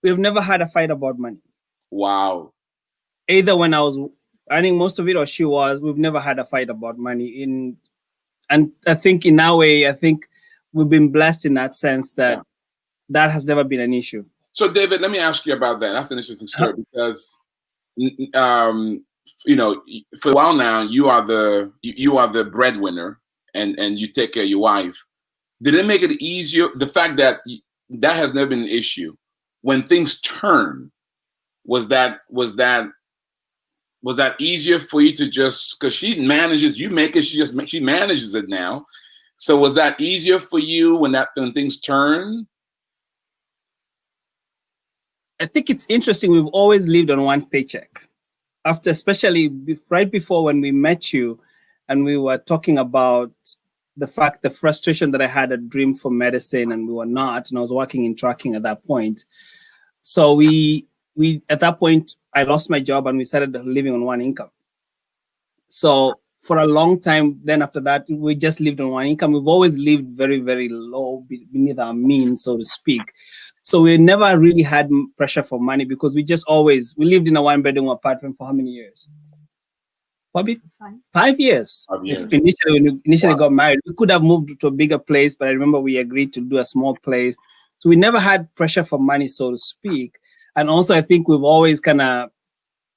S2: we've never had a fight about money.
S1: Wow.
S2: Either when I was earning most of it or she was, we've never had a fight about money. And I think in our way, we've been blessed in that sense that that has never been an issue.
S1: So, David, let me ask you about that. That's an interesting story because for a while now, you are the breadwinner, and you take care of your wife. Did it make it easier? The fact that has never been an issue. When things turn, was that easier for you to just, because she manages, you make it, she manages it now. So was that easier for you when things turn?
S2: I think it's interesting. We've always lived on one paycheck. Especially right before when we met you, and we were talking about the frustration that I had a dream for medicine and we were not, and I was working in trucking at that point. So we at that point, I lost my job and we started living on one income. So for a long time, then after that, we just lived on one income. We've always lived very, very low, beneath our means, so to speak. So we never really had pressure for money because we lived in a one-bedroom apartment for how many years? Probably 5 years.
S1: 5 years.
S2: When we initially got married, we could have moved to a bigger place, but I remember we agreed to do a small place. So we never had pressure for money, so to speak. And also, I think we've always kind of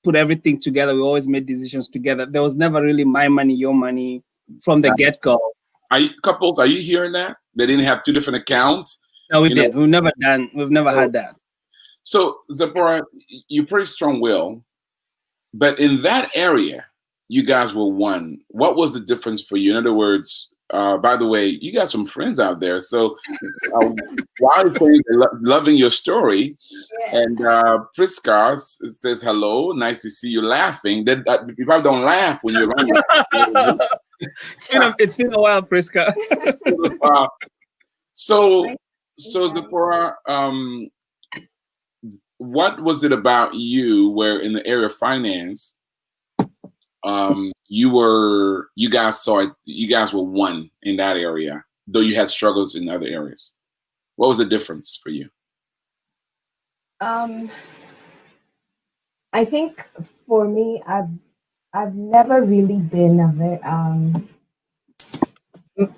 S2: put everything together. We always made decisions together. There was never really my money, your money from the get-go.
S1: Couples, are you hearing that? They didn't have two different accounts?
S2: No, we did. We've never had that.
S1: So, Zipporah, you're pretty strong-willed, but in that area, you guys were one. What was the difference for you? In other words, by the way, you got some friends out there. So, while loving your story, and Prisca says hello, nice to see you laughing. You probably don't laugh when you're around.
S2: It's been a while, Prisca.
S1: So Zipporah, what was it about you where in the area of finance, you guys were one in that area, though you had struggles in other areas? What was the difference for you?
S3: I think for me, I've never really been a very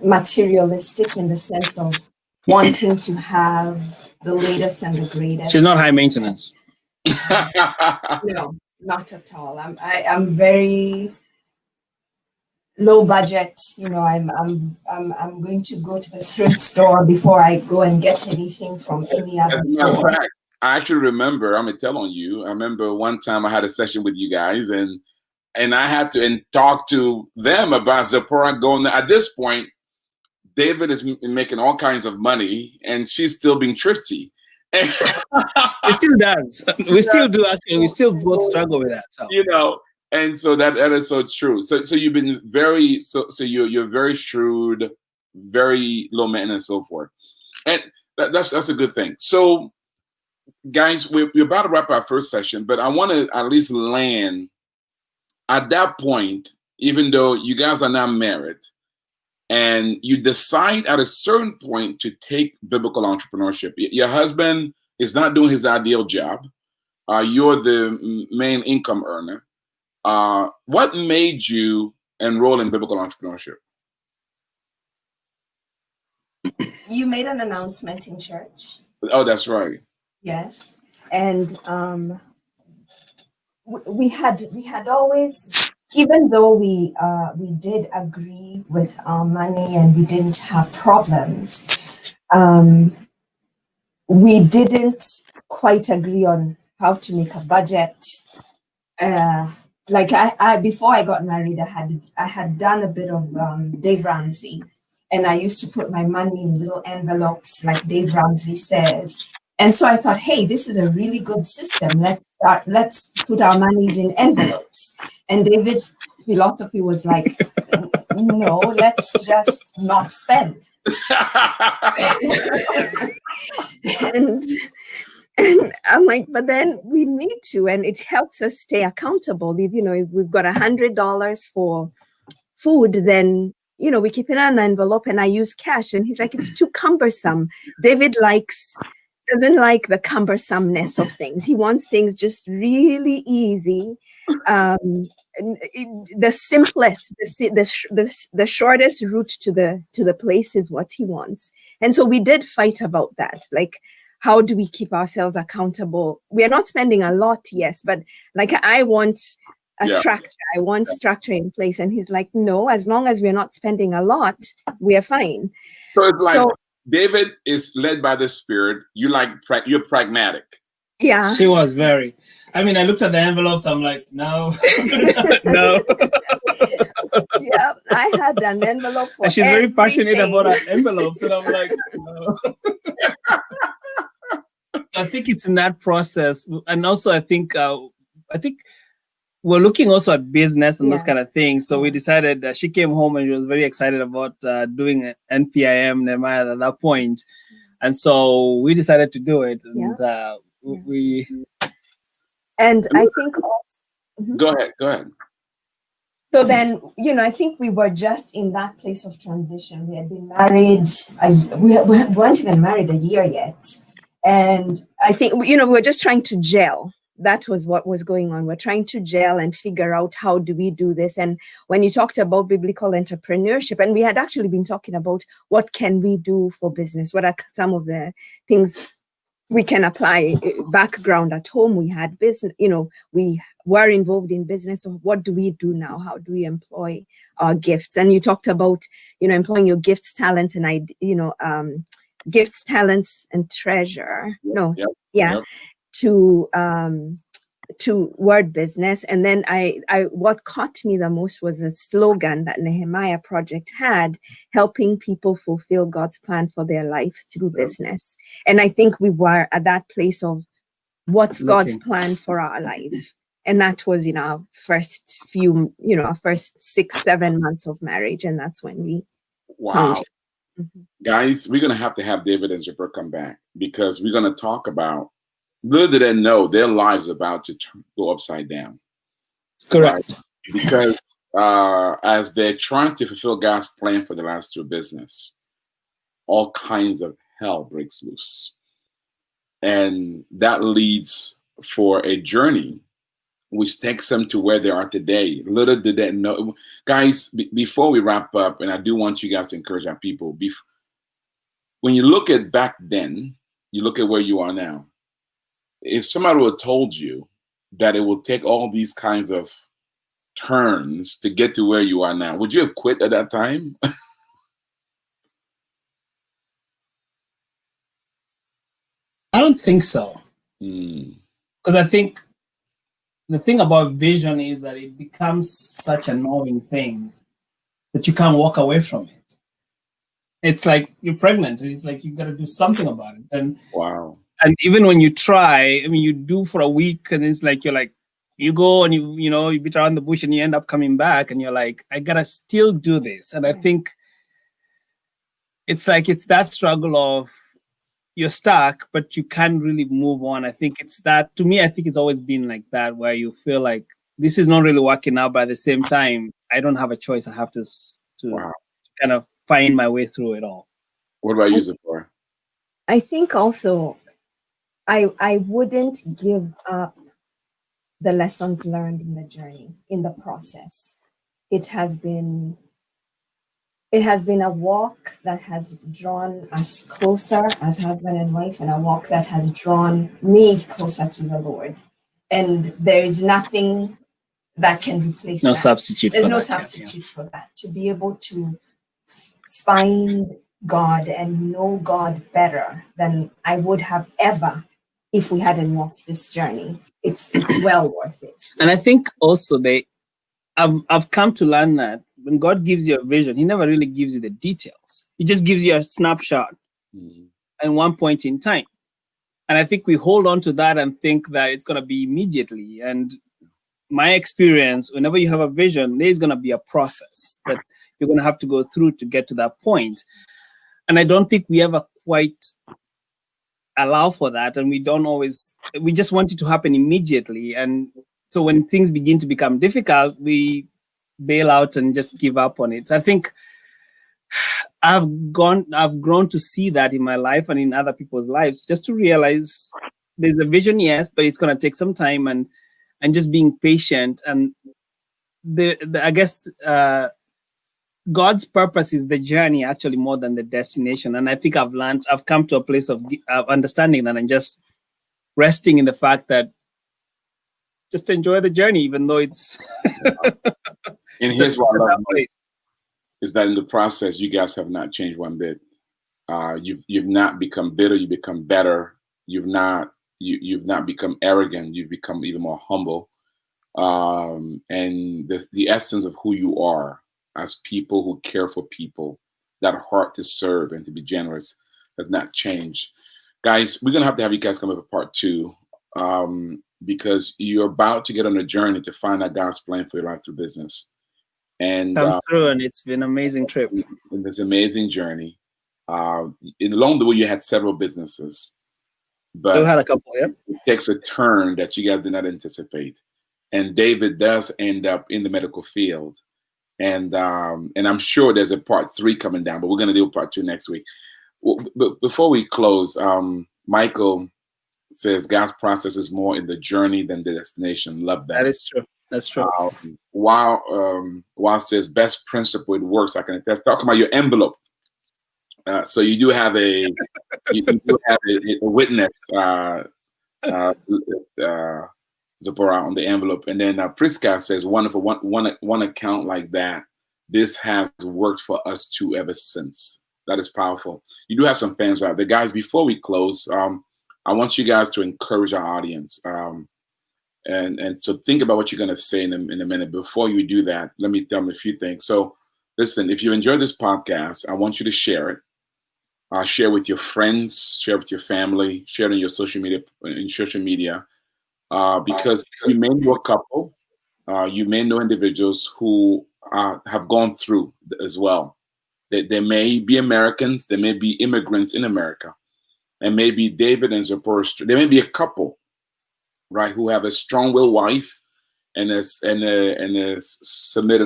S3: materialistic in the sense of wanting to have the latest and the greatest.
S2: She's not high maintenance.
S3: No, not at all. I'm very low budget. I'm going to go to the thrift store before I go and get anything from any other store.
S1: I actually remember, I'm gonna tell on you. I remember one time I had a session with you guys, and I had to talk to them about Zipporah going there. At this point, David is making all kinds of money, and she's still being thrifty.
S2: It still does. We still do. Actually, we still both struggle with that. So.
S1: And so that is so true. So you've been very you're very shrewd, very low maintenance, and so forth, and that's a good thing. So, guys, we're about to wrap our first session, but I want to at least land at that point, even though you guys are now married. And you decide at a certain point to take biblical entrepreneurship. Your husband is not doing his ideal job. You're the main income earner. What made you enroll in biblical entrepreneurship?
S3: You made an announcement in church.
S1: Oh, that's right.
S3: Yes, and we had always. Even though we did agree with our money and we didn't have problems, we didn't quite agree on how to make a budget. Like I before I got married, I had done a bit of Dave Ramsey, and I used to put my money in little envelopes, like Dave Ramsey says. And so I thought, hey, this is a really good system. Let's put our monies in envelopes. And David's philosophy was like, no, let's just not spend.
S4: and I'm like, but then we need to, and it helps us stay accountable. If we've got $100 for food, then we keep it in an envelope and I use cash. And he's like, it's too cumbersome. David doesn't like the cumbersomeness of things. He wants things just really easy. The simplest, the shortest route to the place is what he wants. And so we did fight about that. Like, how do we keep ourselves accountable? We are not spending a lot, yes, but like I want a structure. I want structure in place. And he's like, no, as long as we're not spending a lot, we are fine.
S1: So it's like David is led by the Spirit. You're pragmatic.
S4: Yeah.
S2: She was very. I mean, I looked at the envelopes. I'm like, no, no.
S4: Yeah, I had an envelope for.
S2: And she's very passionate about her envelopes, and I'm like, no. I think it's in that process, and also I think we're looking also at business and those kind of things. So we decided that she came home and she was very excited about doing NPIM Nehemiah at that point, and so we decided to do it. And we.
S4: And I think also.
S1: Go ahead.
S3: So then, I think we were just in that place of transition. We had been married. We weren't even married a year yet. And
S4: I think, we were just trying to gel. That was what was going on. We're trying to gel and figure out how do we do this. And when you talked about biblical entrepreneurship, and we had actually been talking about what can we do for business? What are some of the things we can apply? Background at home, we had business, we were involved in business. So what do we do now? How do we employ our gifts? And you talked about, employing your gifts, talents, and gifts, talents, and treasure. To word business. And then what caught me the most was a slogan that Nehemiah Project had, helping people fulfill God's plan for their life through business. And I think we were at that place of what's God's plan for our life. And that was in our first our first 6-7 months of marriage. And that's when we
S1: found it. Guys, we're going to have David and Zipporah come back, because we're going to talk about, little did they know, their lives about to go upside down.
S2: Correct.
S1: Right? Because as they're trying to fulfill God's plan for the lives through business, all kinds of hell breaks loose. And that leads for a journey which takes them to where they are today. Little did they know. Guys, before we wrap up, and I do want you guys to encourage our people, when you look at back then, you look at where you are now. If somebody would have told you that it will take all these kinds of turns to get to where you are now, would you have quit at that time?
S2: I don't think so. Because I think the thing about vision is that it becomes such a knowing thing that you can't walk away from it. It's like you're pregnant, and it's like you got to do something about it. And
S1: wow.
S2: And even when you try, I mean, you do for a week, and it's like you go and you beat around the bush, and you end up coming back, and you're like, I gotta still do this. And I think it's that struggle of you're stuck, but you can't really move on. I think it's that, to me, I think it's always been like that, where you feel like this is not really working out, but at the same time, I don't have a choice. I have to kind of find my way through it all.
S1: What about you, Zipporah?
S4: I think also I wouldn't give up the lessons learned in the journey, in the process. It has been a walk that has drawn us closer as husband and wife, and a walk that has drawn me closer to the Lord. And there is nothing that can replace that. There's no substitute for that. To be able to find God and know God better than I would have ever if we hadn't walked this journey. It's well worth it.
S2: And I think also I've come to learn that when God gives you a vision, he never really gives you the details. He just gives you a snapshot at one point in time. And I think we hold on to that and think that it's going to be immediately. And my experience, whenever you have a vision, there's going to be a process that you're going to have to go through to get to that point. And I don't think we ever quite allow for that. And we just want it to happen immediately. And so when things begin to become difficult, we bail out and just give up on it. So I think I've grown to see that in my life and in other people's lives, just to realize there's a vision, yes, but it's going to take some time, and just being patient. And I guess God's purpose is the journey actually more than the destination. And I think I've come to a place of understanding that, and just resting in the fact that just enjoy the journey, even though it's.
S1: And here's what I love most, is that in the process, you guys have not changed one bit. You've not become bitter. You become better. You've not become arrogant. You've become even more humble. And the essence of who you are as people who care for people, that heart to serve and to be generous, has not changed. Guys, we're gonna have to have you guys come up for part 2, because you're about to get on a journey to find out God's plan for your life through business. And
S2: come through, and it's been an amazing trip.
S1: In this amazing journey, along the way, you had several businesses, but
S2: We had a couple, yeah.
S1: it takes a turn that you guys did not anticipate. And David does end up in the medical field, and I'm sure there's a part 3 coming down, but we're going to do part 2 next week. Well, but before we close, Michael says God's process is more in the journey than the destination. Love that.
S2: That is true. That's true.
S1: While says best principle, it works. I can attest. Talking about your envelope. So you do have a witness, Zipporah, on the envelope. And then Priska says, wonderful, one account like that. This has worked for us too ever since. That is powerful. You do have some fans out there. Guys, before we close, I want you guys to encourage our audience. And so think about what you're going to say in a minute. Before you do that, let me tell them a few things. So listen, if you enjoyed this podcast, I want you to share it. Share with your friends, share with your family, share it in your social media, because you may know a couple, you may know individuals who have gone through as well. They may be Americans, they may be immigrants in America, and maybe David and Zipporah. There may be a couple, right, who have a strong-willed wife and a submitted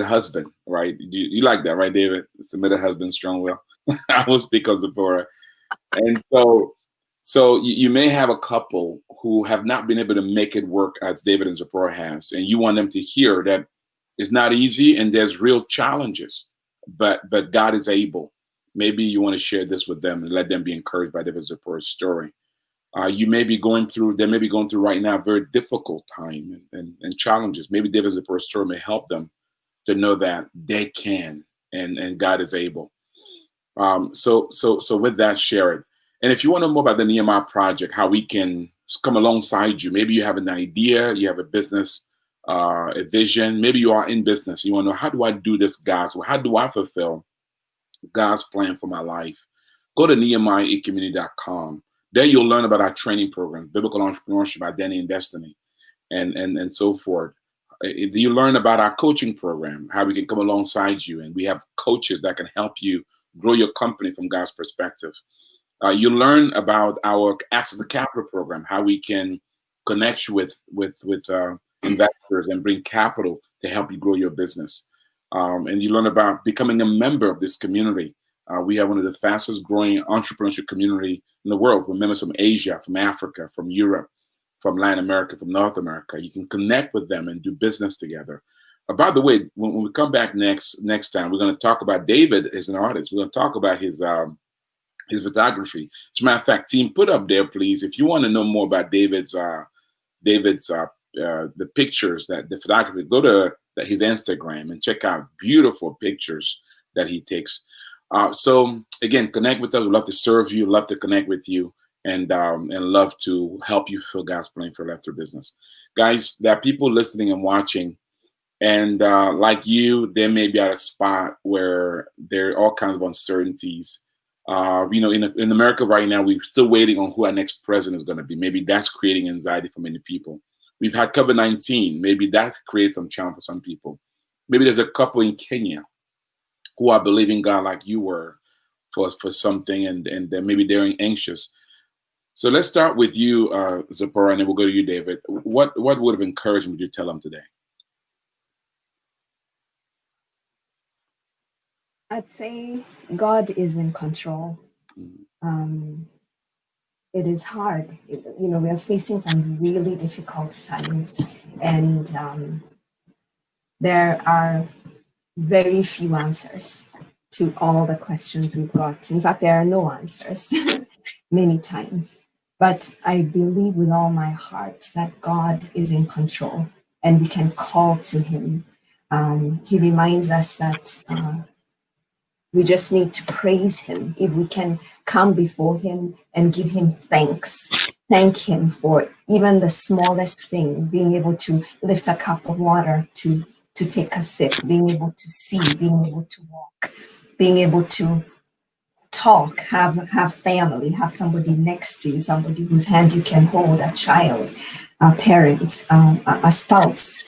S1: husband, right? You like that, right, David? Submitted husband, strong-willed. I will speak of Zipporah. And so you may have a couple who have not been able to make it work as David and Zipporah has, and you want them to hear that it's not easy and there's real challenges, but God is able. Maybe you want to share this with them and let them be encouraged by David and Zipporah's story. They may be going through right now a very difficult time and challenges. Maybe David and Zipporah's story may help them to know that they can and God is able. So with that, share it. And if you want to know more about the Nehemiah Project, how we can come alongside you, maybe you have an idea, you have a business, a vision, maybe you are in business, you want to know, how do I do this, God's way? How do I fulfill God's plan for my life? Go to NehemiahCommunity.com. There you'll learn about our training program, Biblical Entrepreneurship, Identity and Destiny, and so forth. You learn about our coaching program, how we can come alongside you, and we have coaches that can help you grow your company from God's perspective. You learn about our Access to Capital program, how we can connect you with investors and bring capital to help you grow your business. And you learn about becoming a member of this community. We have one of the fastest growing entrepreneurship community in the world, with members from Asia, from Africa, from Europe, from Latin America, from North America. You can connect with them and do business together. By the way, when we come back next time, we're going to talk about David as an artist. We're going to talk about his photography. As a matter of fact, team, put up there, please, if you want to know more about David's the pictures, that the photography. Go to his Instagram and check out beautiful pictures that he takes. So again, connect with us. We'd love to serve you, love to connect with you, and love to help you fulfill God's plan for life through business. Guys, there are people listening and watching, and like you, they may be at a spot where there are all kinds of uncertainties. In America right now, we're still waiting on who our next president is going to be. Maybe that's creating anxiety for many people. We've had COVID-19. Maybe that creates some challenge for some people. Maybe there's a couple in Kenya who are believing God like you were for something, and maybe they're anxious. So let's start with you, Zipporah, and then we'll go to you, David. What would have encouragement would you tell them today?
S3: I'd say God is in control. It is hard. We are facing some really difficult times, and there are very few answers to all the questions we've got. In fact, there are no answers many times. But I believe with all my heart that God is in control. and we can call to him. He reminds us that we just need to praise him. If we can come before him and give him thanks, thank him for even the smallest thing, being able to lift a cup of water to take a sip, being able to see, being able to walk, being able to talk, have family, have somebody next to you, somebody whose hand you can hold, a child, a parent, a spouse,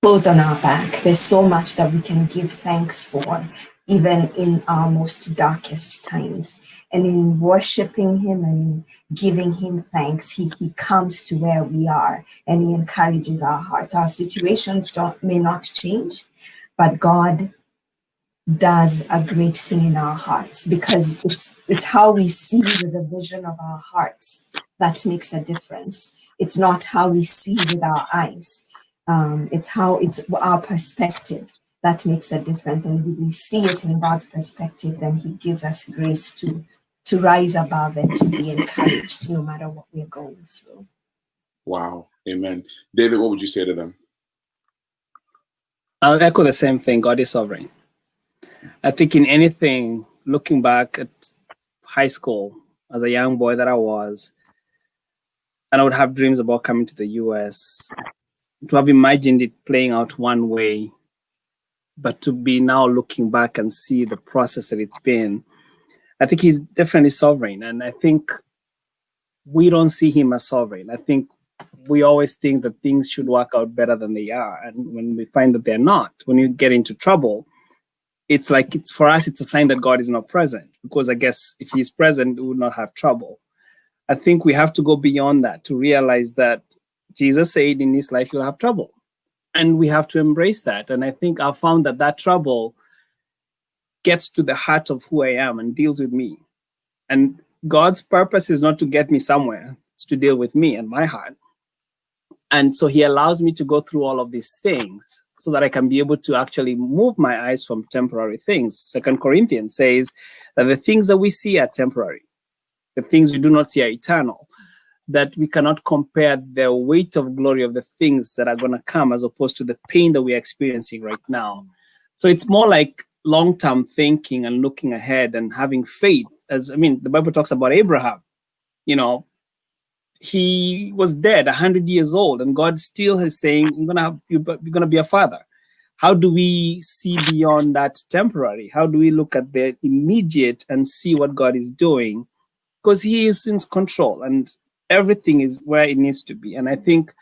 S3: clothes on our back. There's so much that we can give thanks for, even in our most darkest times. And in worshiping him and in giving him thanks, he comes to where we are and he encourages our hearts. Our situations may not change, but God does a great thing in our hearts, because it's how we see with the vision of our hearts that makes a difference. It's not how we see with our eyes. It's our perspective that makes a difference. And if we see it in God's perspective, then he gives us grace to rise above and to be encouraged no matter what we're going through.
S1: Wow. Amen. David, what would you say to them?
S2: I'll echo the same thing. God is sovereign. I think in anything, looking back at high school as a young boy that I was, and I would have dreams about coming to the US, to have imagined it playing out one way, but to be now looking back and see the process that it's been, I think he's definitely sovereign. And I think we don't see him as sovereign. I think we always think that things should work out better than they are. And when we find that they're not, when you get into trouble, it's like, for us, it's a sign that God is not present, because I guess if he's present, we would not have trouble. I think we have to go beyond that to realize that Jesus said in this life, you'll have trouble. And we have to embrace that. And I think I've found that trouble gets to the heart of who I am and deals with me. And God's purpose is not to get me somewhere, it's to deal with me and my heart. And so he allows me to go through all of these things so that I can be able to actually move my eyes from temporary things. 2 Corinthians says that the things that we see are temporary. The things we do not see are eternal. That we cannot compare the weight of glory of the things that are going to come as opposed to the pain that we're experiencing right now. So it's more like long-term thinking and looking ahead and having faith. The Bible talks about Abraham. He was dead, 100 years old, and God still is saying, you're going to be a father. How do we see beyond that temporary? How do we look at the immediate and see what God is doing? Because he is in control and everything is where it needs to be. And I think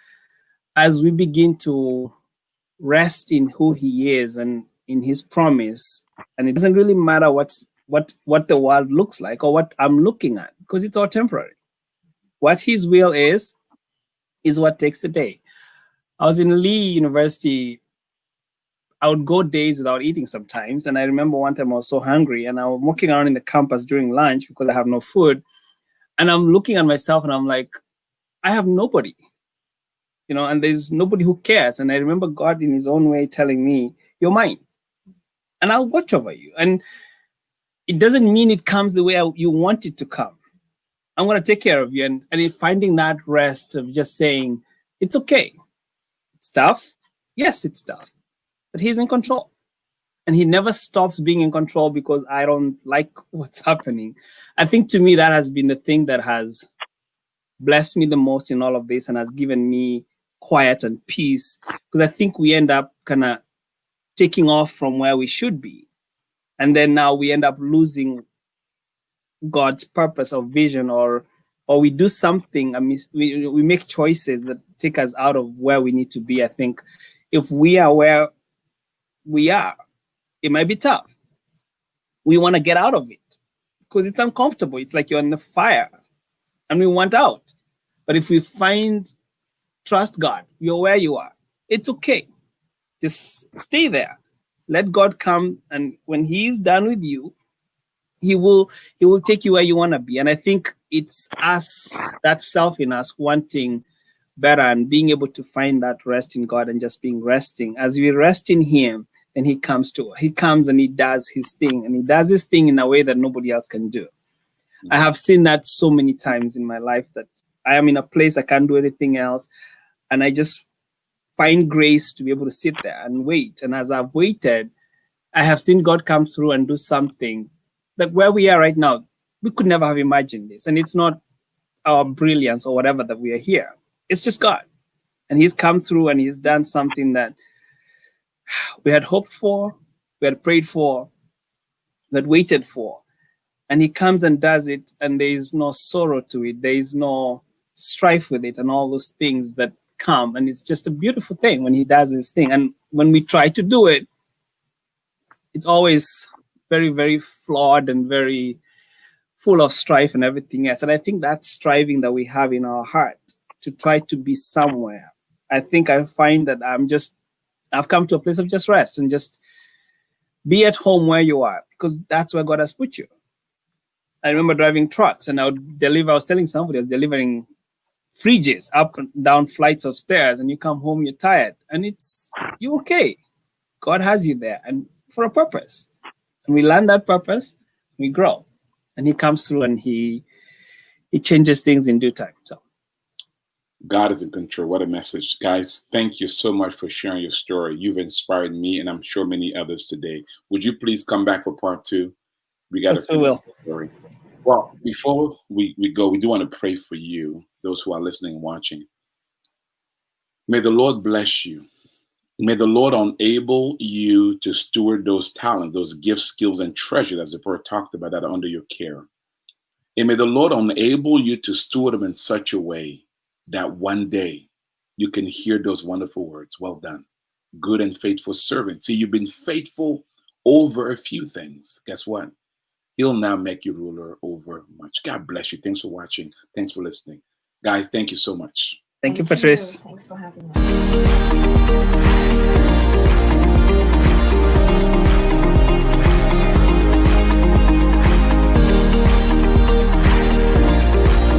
S2: as we begin to rest in who he is and in his promise, and it doesn't really matter what the world looks like or what I'm looking at, because it's all temporary. What his will is what takes the day. I was in Lee University. I would go days without eating sometimes. And I remember one time I was so hungry and I was walking around in the campus during lunch because I have no food. And I'm looking at myself and I'm like, I have nobody, and there's nobody who cares. And I remember God in his own way telling me, you're mine and I'll watch over you. And it doesn't mean it comes the way you want it to come. I'm going to take care of you. And finding that rest of just saying, it's okay. It's tough. Yes, it's tough, but he's in control. And he never stops being in control because I don't like what's happening. I think to me, that has been the thing that has blessed me the most in all of this and has given me quiet and peace, because I think we end up kind of taking off from where we should be. And then now we end up losing God's purpose or vision, or we do something. We make choices that take us out of where we need to be. I think if we are where we are, it might be tough. We want to get out of it because it's uncomfortable. It's like you're in the fire and we want out. But if we trust God, you're where you are, it's okay. Just stay there. Let God come. And when he's done with you, he will take you where you want to be. And I think it's us, that self in us wanting better and being able to find that rest in God and just being resting. As we rest in him, then he comes and he does his thing, and he does his thing in a way that nobody else can do. I have seen that so many times in my life that I am in a place I can't do anything else. And I just find grace to be able to sit there and wait. And as I've waited, I have seen God come through and do something that where we are right now, we could never have imagined this. And it's not our brilliance or whatever that we are here. It's just God. And he's come through and he's done something that we had hoped for, we had prayed for, we had waited for. And he comes and does it, and there is no sorrow to it. There is no strife with it and all those things that come. And it's just a beautiful thing when he does his thing. And when we try to do it, it's always very, very flawed and very full of strife and everything else. And I think that striving that we have in our heart to try to be somewhere, I think I find that I've come to a place of just rest and just be at home where you are, because that's where God has put you. I remember driving trucks and I was telling somebody I was delivering fridges up and down flights of stairs, and you come home, you're tired, and you're okay. God has you there and for a purpose. And we learn that purpose, we grow. And he comes through and he changes things in due time. So
S1: God is in control. What a message. Guys, thank you so much for sharing your story. You've inspired me, and I'm sure many others today. Would you please come back for part 2? We got
S2: yes, we will.
S1: Story. Well, before we go, we do want to pray for you, those who are listening and watching. May the Lord bless you. May the Lord enable you to steward those talents, those gifts, skills, and treasures, as Zipporah talked about, that are under your care. And may the Lord enable you to steward them in such a way that one day you can hear those wonderful words, well done, good and faithful servant. See, you've been faithful over a few things. Guess what? He'll now make you ruler over much. God bless you. Thanks for watching. Thanks for listening. Guys, thank you so much.
S2: Thank you, Patrice.
S3: Thanks for having us.